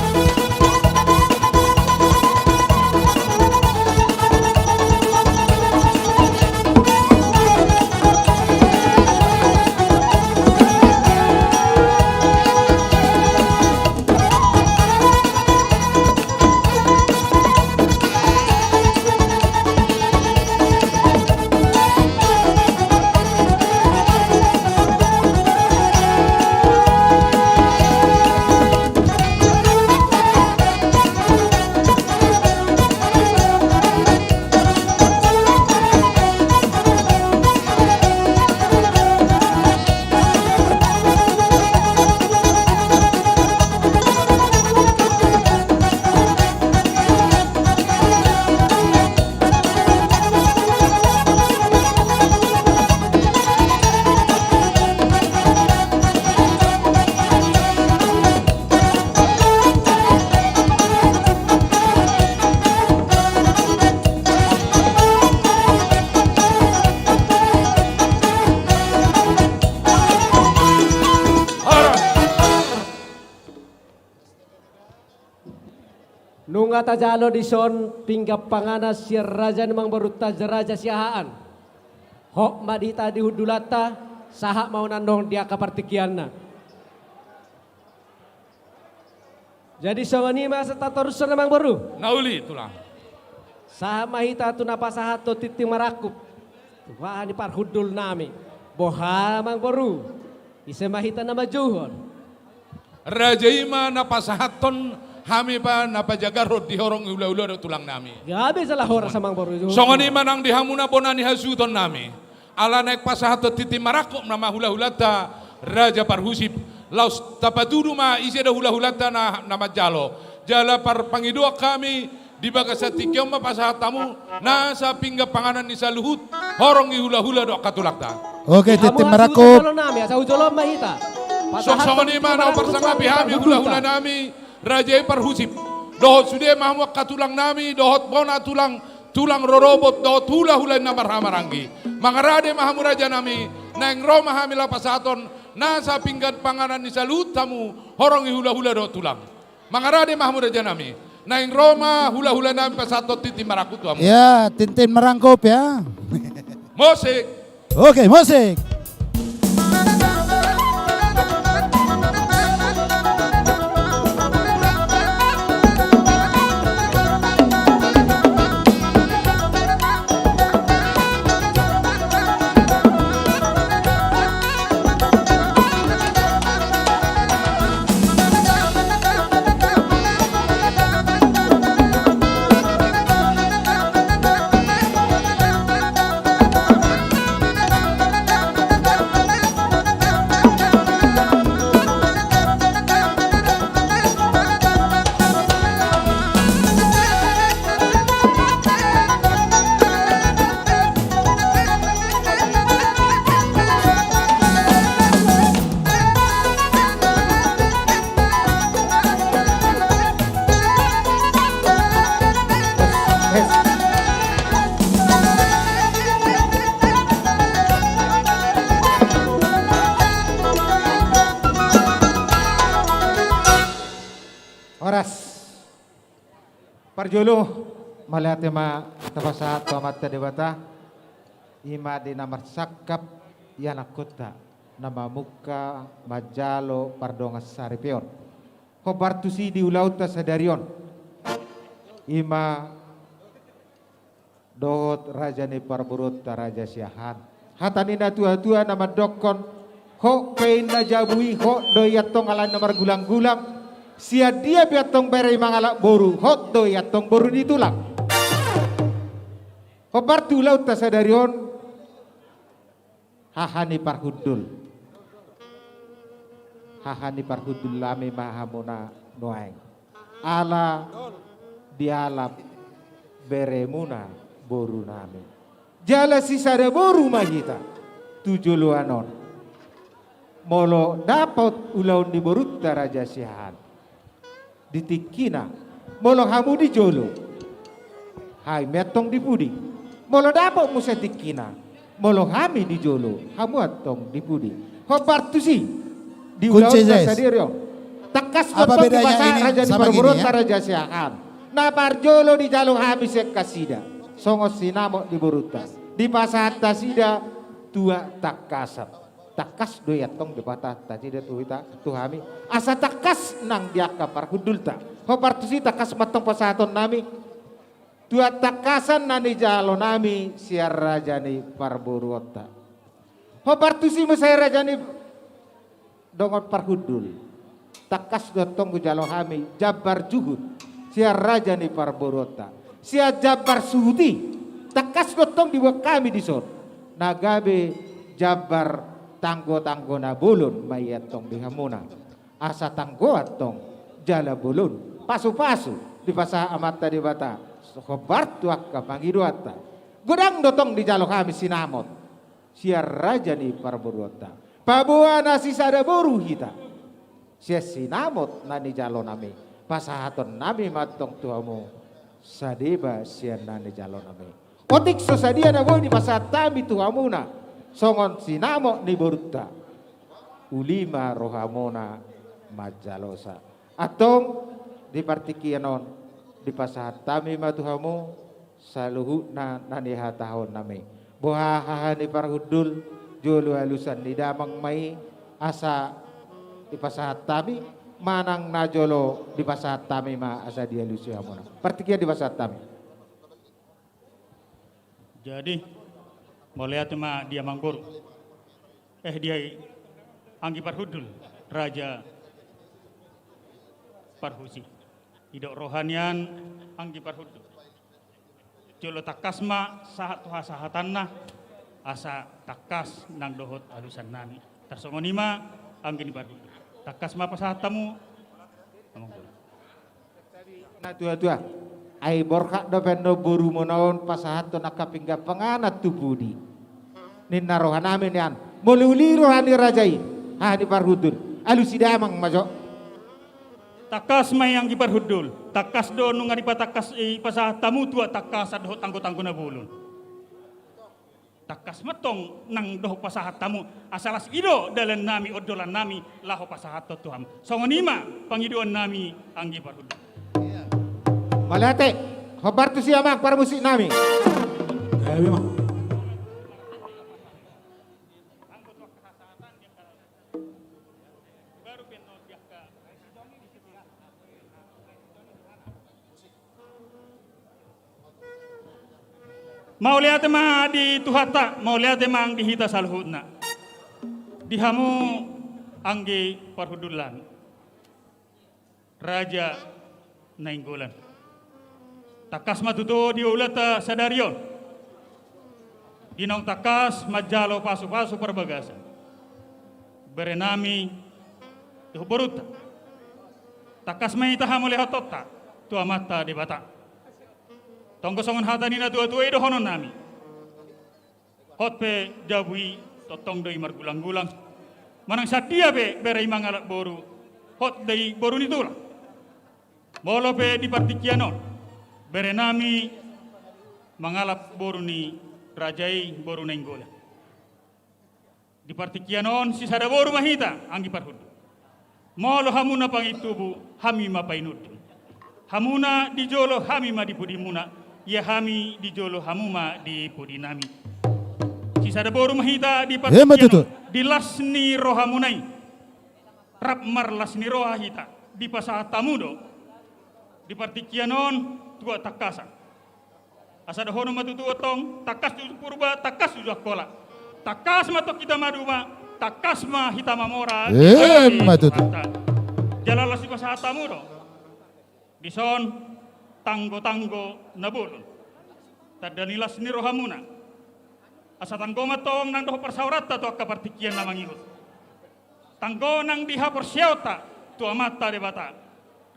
Nunga tajalo di son pinggap pangana si raja namang baruta raja siahaan. Hok madita di hudulata sahak mau nandong dia kapartikianna. Jadi sawani masa tatorusan namang baru. Nauli itulah. Sahak mahita tu napasahato titi marakup. Wah ni parhudul nami. Boha mang baru. Ise mahita nama juhon. Raja ima napasahaton hami pa napajaga rod di horong ula-ula do tulang nami. Gabi salah hora samang baru. Songoni manang di hamuna bonani hasuton nami. Ala naik pasahato titi marakup nama hula-hulata raja parhusip. Laus tapadudu ma isi ada hula-hulata nama jalo. Jala par pangidua kami di bagasati kiom ma pasahatamu nasa pinggap panganan ni saluhut horong i hula-hula do katulakta. Oke, titi marakup. Kalau nami asa ujolom mahita. Songoni mana persangapi hami hula-hula nami. Raja parhusip, dohot sudah mahmud katulang nami, dohot bona tulang rorobot, dohot hula na marhamaranggi. Mangarade mahamu raja nami, nang roma hamila pasaton, nasa pinggan panganan ni salut tamu, horong hula do tulang. Mangarade mahamu raja nami, nang roma hula nami pasaton titi marakut tamu. Ya, tintin merangkup ya. Musik. Oke, musik. Parjolo malihat ma tapasat pamata dewata ima di namar sakap yanakota nama muka majalo pardonga saripion hobartusi di ulauta sadarion ima dohot raja ni parburut raja siahan hatanina tua-tua nama dokon ho kain na jabui ho doyatong ala namar gulang-gulang sia dia biatong bere mangalak boru hot do yatong boru ditulak hobar tulau tasadarion hahani parhudul lami mahamuna noeng ala dialap beremuna boru nami jala sisada boru mahita tujuluanon molo dapat ulaun di borutta Raja Sihan ditikina molo hamu di jolo hai metong di pudi molo dapat musa tikina molo hami di jolo hamu atong di pudi hobar tusi di ulaun tasadirio takas apa bedanya ini Raja di sama gini borutta ya? Raja Sihan na parjolo di jalo hami sekasida songos sinamo di borutta di pasahat tasida tua takasap takas do yatong di patah tasida tuita tuhami asa takas nang diaka parhudul ta ho partusi takas matong pasahaton nami tua takasan nani jalo nami siar rajani parborota ho partusi mesai rajani dongot parhudul takas dotong ku jalo hami jabar juhud siar rajani parborota siar jabar suhuti takas dotong diwa kami disor nagabe jabar tanggo na bulun mayatong dihamuna asa tanggo atong jala bulun pasu di pasa amata di bata sohobar tuak ka pangiduata godang dotong di jalo kami sinamot siar rajani parborota pabuana sisada boru hita sia sinamot nani jalo nami pasahaton nami matong tuamu sadeba sia nani jalo nami otik sosadia na boy di pasahat tami tuamuna songon sinamo ni borutta ulima rohamona majalosa atong di partikianon di pasahat tami matuhamu saluhu na naniha tahon nami buhahaha ni parhudul jolo halusan ni damang mai asa di pasahat tami manang najolo di pasahat tami ma asa dia lusi hamona partikia di pasahat tami jadi melihat ma dia mangguru dia anggi parhudul Raja Parhusi idok rohanian anggi parhudul jolo takasma sahat tuha sahatanna asa takas nang dohot alusan nami tarsongonima anggi parhudul takasma pasahatamu mangguru na tua ai borka do pendo buru monaon pasahaton akapingga panganat tubudi ninna rohanami nian moluli rohani rajai ha di parhudul alusidamang majo takas may ang giparhudul takas do nung ari patakas pasahatamu tua takas adho tanggo na bulun takas matong nang doh pasahatamu asalas ido dalan nami odolan nami laho pasahato tuham songonima pangiduan nami ang giparhudul malate hobar tu siamak para musik nami mau lihat ma di tuhata mau lihat ma ang dihita salhutna dihamu anggi parhudulan Raja Nainggolan takas matuto di ulata sadarion dinong takas majalo pasu perbagasa berenami tuhuboruta takas may tahamu lehotota tua mata di bata tonggo songon hata nina tua ido honon nami hotpe jabui totong doi margulang-gulang manang sadia be berei mangalak boru hot dei boru nitula bolo pe di partikianon berenami mangalap boru ni Rajai boru Nainggolan di partikianon si sada boru mahita anggi parhudu molo hamuna pangitubu hami mapainudun hamuna di jolo hami ma di pudimuna ya hami di jolo hamuma di pudinami si sada boru mahita di partikianon di lasni rohamunai rap mar lasni rohahita di pasahat tamudo di partikianon tua takasan asada hono matutu otong takas tu purba takas tu kola takas mato kita maduma takas ma hitama mora matutu jalalas di pasahatamu do. Dison tanggo-tanggo nabulun. Tadanilas ni rohamuna. Asatan goma tong nang doho persaurata to akapartikian namang ihut. Tanggo nang diha persiauta tu amata debata.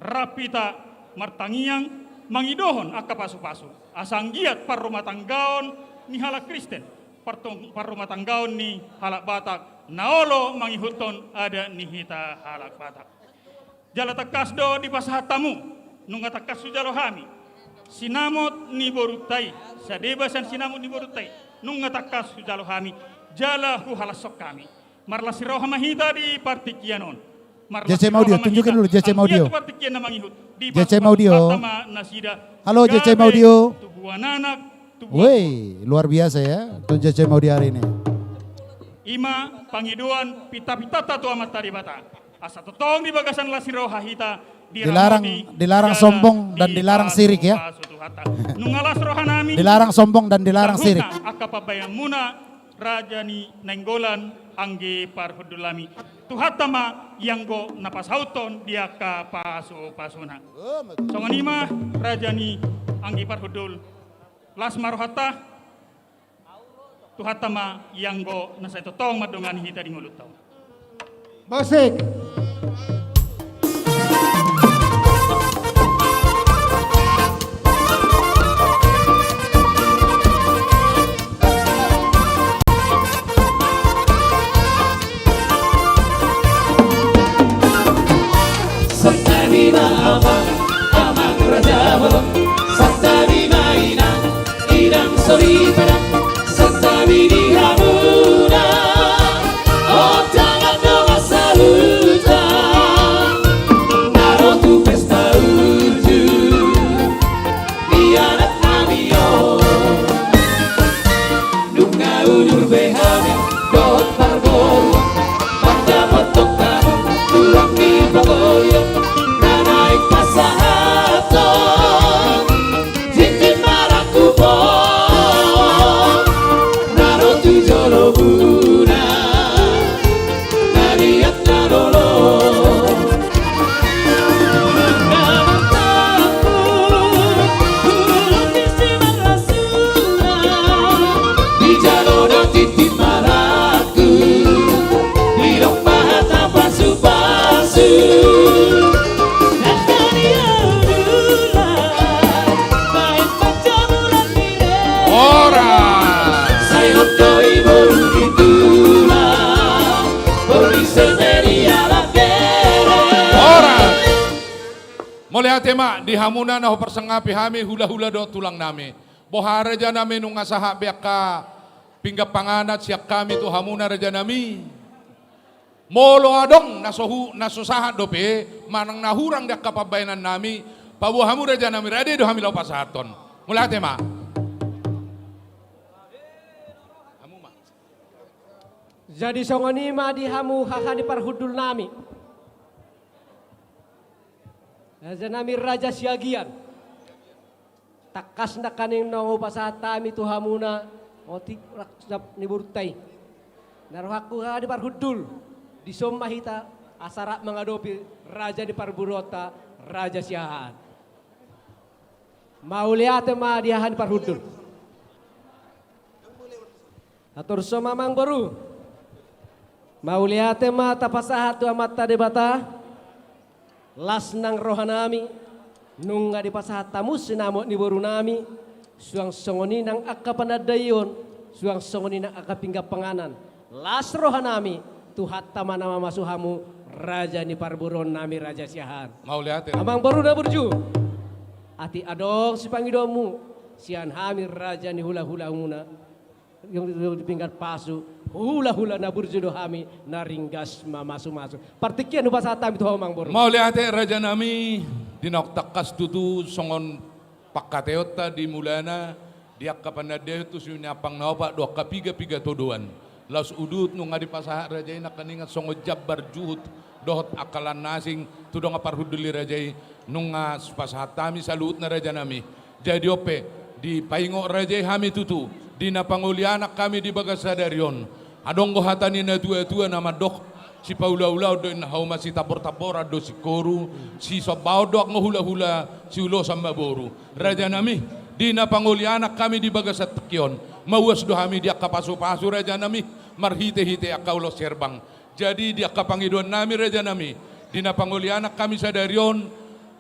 Rapita martangiang mangidohon akka pasu-pasu. Asang giat par rumah tanggaon ni halak Kristen. Par rumah tanggaon ni halak Batak. Naolo mangihuton ada nihita halak Batak. Jala takasdo di pasahatamu nunga takasu jalo hami. Sinamot ni borutai, sadebasan sinamot ni borutai. Nunga takasu jalo hami, jala hu halasok kami. Marla siroh mahita di partikianon. JCM Audio, tunjukkan dulu JCM Audio. JCM Audio. Halo JCM Audio. Woi, luar biasa ya untuk JCM Audio hari ini. Ima pangiduan pita-pita tatu amat tadi bata. Asa totong di bagasan lasiro hahita dilarang sombong dan dilarang sirik ya. Dilarang sombong dan dilarang sirik. Akapabayamuna rajani nenggolan angge parhudulami. Tuhatama yang go napas hauton dia ka paso pasona. Songanima rajani angge parhudul lasmarohata. Tuhatama yang go nasa totong madongan hita di mulut tau. Musik. Santabima amang raja bolong, santabima inang sori padang, santabini hamuna, oh jangan doa saluta, naro tu pesta uju, dianak namio, nunga unur behami, dot parboru, pada potok tamu, tulang di pagolyo. Mulai tema di hamuna naho persengapi hami hula-hula do tulang nami. Bohara raja nami nunga saha biaka pinggap panganat siak kami tu hamuna raja nami. Molo adong nasusahat dope manang nahurang dak kapabayanan nami. Pabu hamu raja nami rade do hami lau pasahaton. Mulai tema. Jadi songonima di hamu haha di parhudul nami. Raja nami Raja Siagian. Takas na kaning nongo pasatami tu hamuna. Otik raksap ni burtay. Narohaku ha di parhudul. Di somahita asara mengadopi Raja di parburota Raja Siahan. Mauliate ma diahan parhudul. Atur soma mang baru. Mauliate ma tapasahat tu amata debata. Las nang rohanami nunga di pasahat tamus sinamot ni boru nami suang songoni nang akapanadayon suang songoni nang akapinggap panganan las rohanami tuhat tamana mamasuhamu raja ni parburon nami Raja Siahan mau lihat ya amang baru na burju ati adong si pangidomu sian hami raja ni hula-hula muna yung di pinggat pasu hula-hula na burju do hami naringgas mamasu-masu partikian do pasatami to hamang boru mau lihat raja nami dinoktakas tutu songon pakateota di mulana dia kapanade tu sunyapang naopa do kapiga-piga todoan las udut nung ngadi pasaha raja ina kaningat songo jabbar juhut dohot akalan nasing tu dong parhuduli raja nung pasahatami salut na raja nami jadi ope di paingo raja hami tutu dina pangulianak kami di Bagasadarion adong gohatani na tua-tua nama dok si paula-ula do na hauma si tabor-tabor do si koru, si sobao do ak hula-hula si ulo samba boru. Raja nami, di na panguli anak kami di bagasat takyon, mawas do kami di akapasu-pasu raja nami, marhite-hite akaulos serbang. Jadi di akapangiduan nami raja nami, di na panguli anak kami sadarion,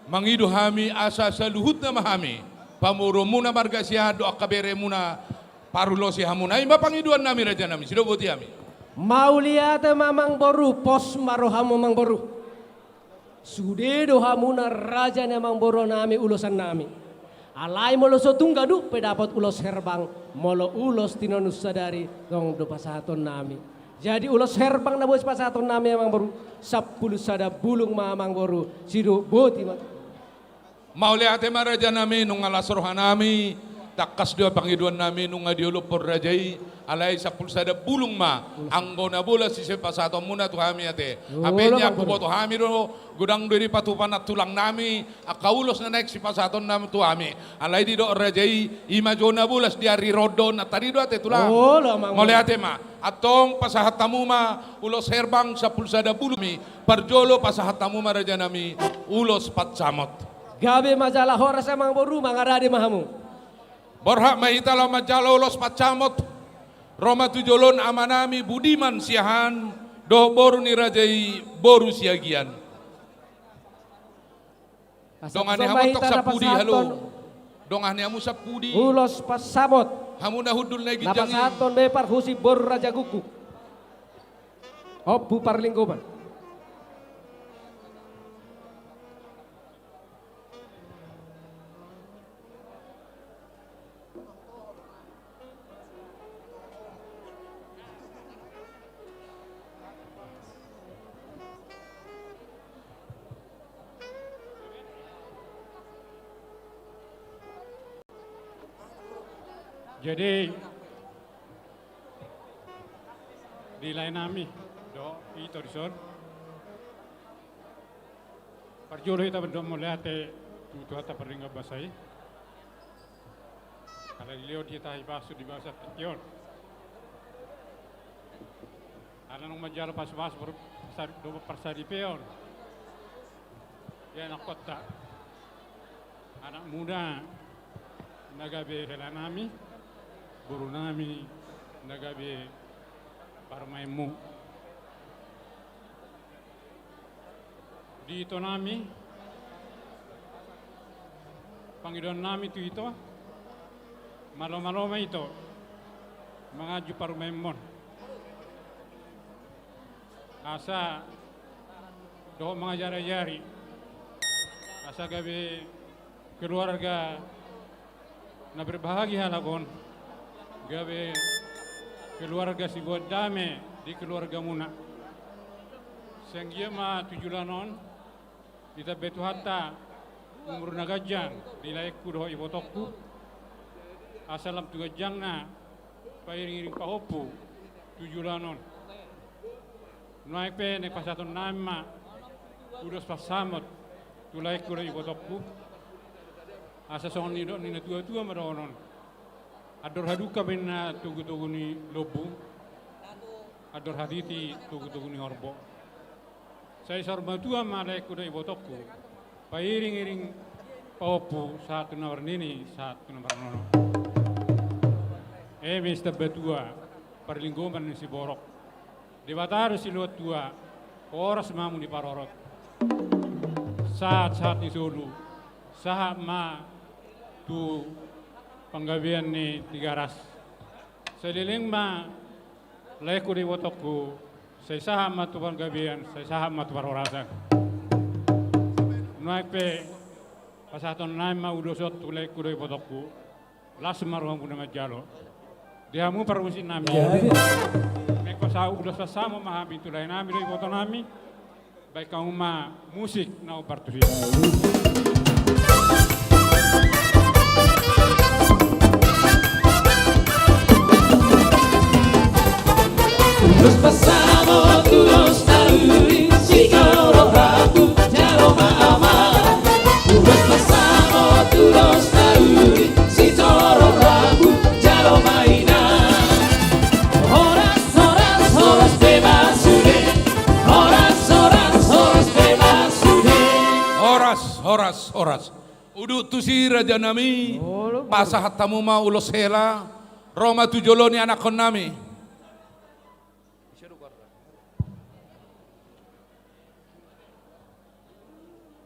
mangidu kami asa saluhut na mahami, pamuro muna marga siya do akabere muna, parulo siya muna, ay mapangiduan nami raja nami, sidobuti kami. Mauliate mamang boru pos marohamu mang boru. Sudedo hamuna raja namang boru nami ulosan nami. Alai molo so tunggadu pedapat ulos herbang molo ulos tinonus sadari dong do pasaton nami. Jadi ulos herbang na bos pasaton nami mamang boru 10 sada bulung mamang boru sido boti mak. Mauliate maraja nami nung alas rohan nami takas dua pangiduan nami nung adiolo por rajai alai 10 sada bulung ma anggo na bola si sepasato muna tu kami ate apenya aku boto kami ro gudang dari patupan at tulang nami akaulos na naik si pasaton nami tu kami alai di do rajai ima jona bolas di ari rodon at tadi do ate tulang mole ate ma atong pasahat tamu ma ulos herbang 10 sada bulung mi parjolo pasahat tamu ma raja nami ulos patsamot gabe majalah horas emang boru mangarade mahamu borhak mahitala majalah ulos patsamot Roma tujolon amanami budiman siahan doh boru ni rajai boru siagian. Dongane hamu tok sapudi halo. Dongane hamu sapudi. Ulos pasamot. Hamu nahudul lagi jangi. Napasaton bepar husi boru raja guku. Obu parlinggoban. Jadi di lain nami do itu rison parjolo kita berdua melihat tu hata peringat basai kalau lihat kita ibasu di bahasa Tikion ada nung majalah pas-pas do persadi peon ya anak kota anak muda nagabe helanami guru nami nagabe parmaimu di itu nami panggilan nami itu malo-malo itu mengaju parmaimon asa do mengajar-ajari asa gabe keluarga na berbahagia lagon gabe keluarga si buat dame di keluarga muna senggia ma tujulanon kita betu hatta umur nagajang dilaiku doh ibotokku asalam tugajang na pairing-iring pahopu tujulanon naik pe ne pasaton nama udos pasamot tulaiku doh ibotokku asa songon ni do ni na tua-tua maronon ador haduka bena tugu-tugu ni lobu ador haditi tugu-tugu ni horbo saya sarma tua malai kuda ibotokku pairing-iring paupu satu nomor nini satu nomor nono Mr. Betua perlingkungan ni si borok di batar si luat tua oras mamu di parorot saat-saat ni sulu sahab ma tu penggabian ni tiga ras. Seliling ma leku di wotokku, saya saham matu penggabian, saya saham matu parorasan. Naik pe pasaton naik ma udosot tu leku di wotokku, las maruang pun ngajalo. Dia mu permusin nami. Meko sa udosot sama ma habitu lain nami di wotok nami. Baik kamu ma musik nau partusi. Nos pasamos todos tauri, si coro ragu, jalo ma'ama. Nos pasamos todos tauri, si coro ragu, jalo maina. Horas, horas, horas de basure, horas. Uduk tusi raja nami, pasahat tamu ma ulos hela, Roma tujoloni anakon nami.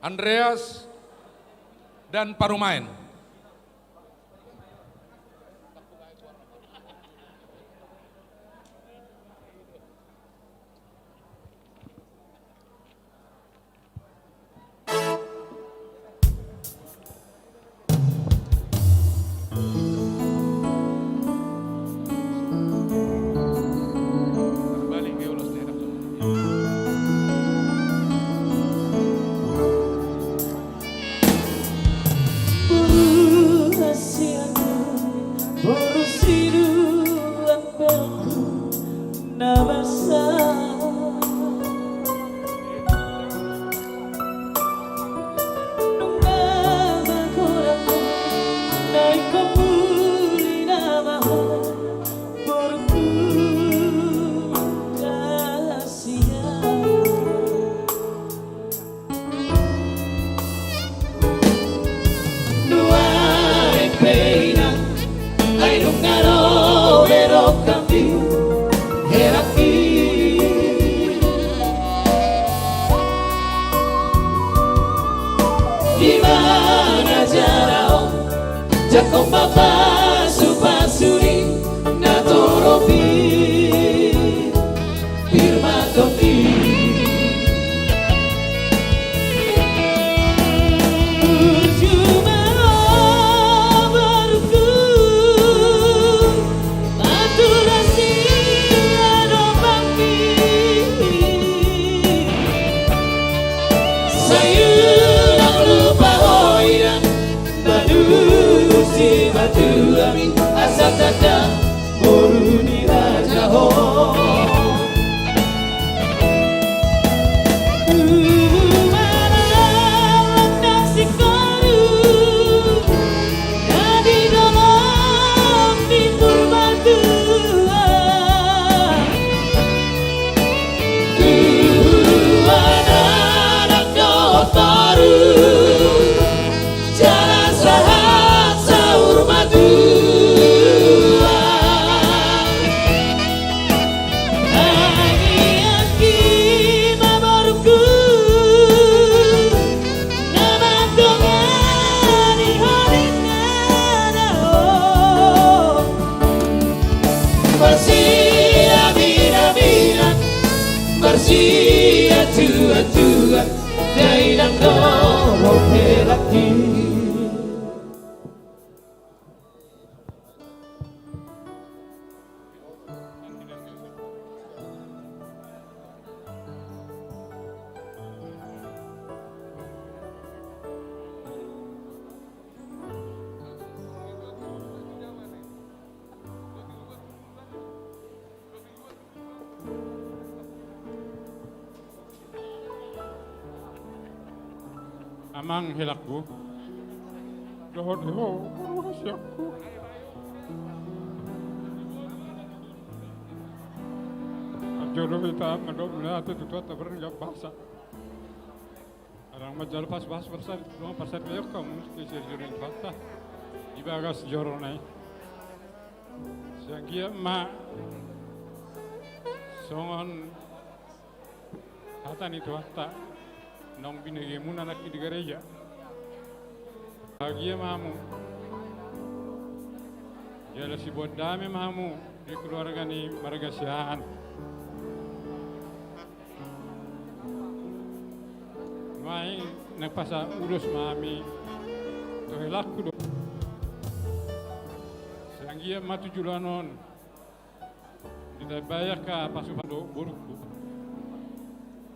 Andreas dan Parumain. Jacob Baba Supasuri Natoropi Firma Kopi Ujuma baruku Maturasi Adobaki Sayulang lupa hoiran si batu amin asal tanda boruni raja ho tua dai nang no pelaki Amang helakku, dohot ho, rahasiaku. Jodoh kita mendomina itu tuh bernggak bahasa. Orang majal pas persen, 2% kayak kamu kisah jurin fakta. Di bagas jorone. Sekia ma songon hatan itu hatta. Nong binagi muna anak di gereja. Bahagia mamu. Jala si buat dami mamu di keluarga ni marga siaan. Mai nagpasa urus mami. Tohelakku do. Sanggia matu julanon. Kita bayar ka pasukan do buruk.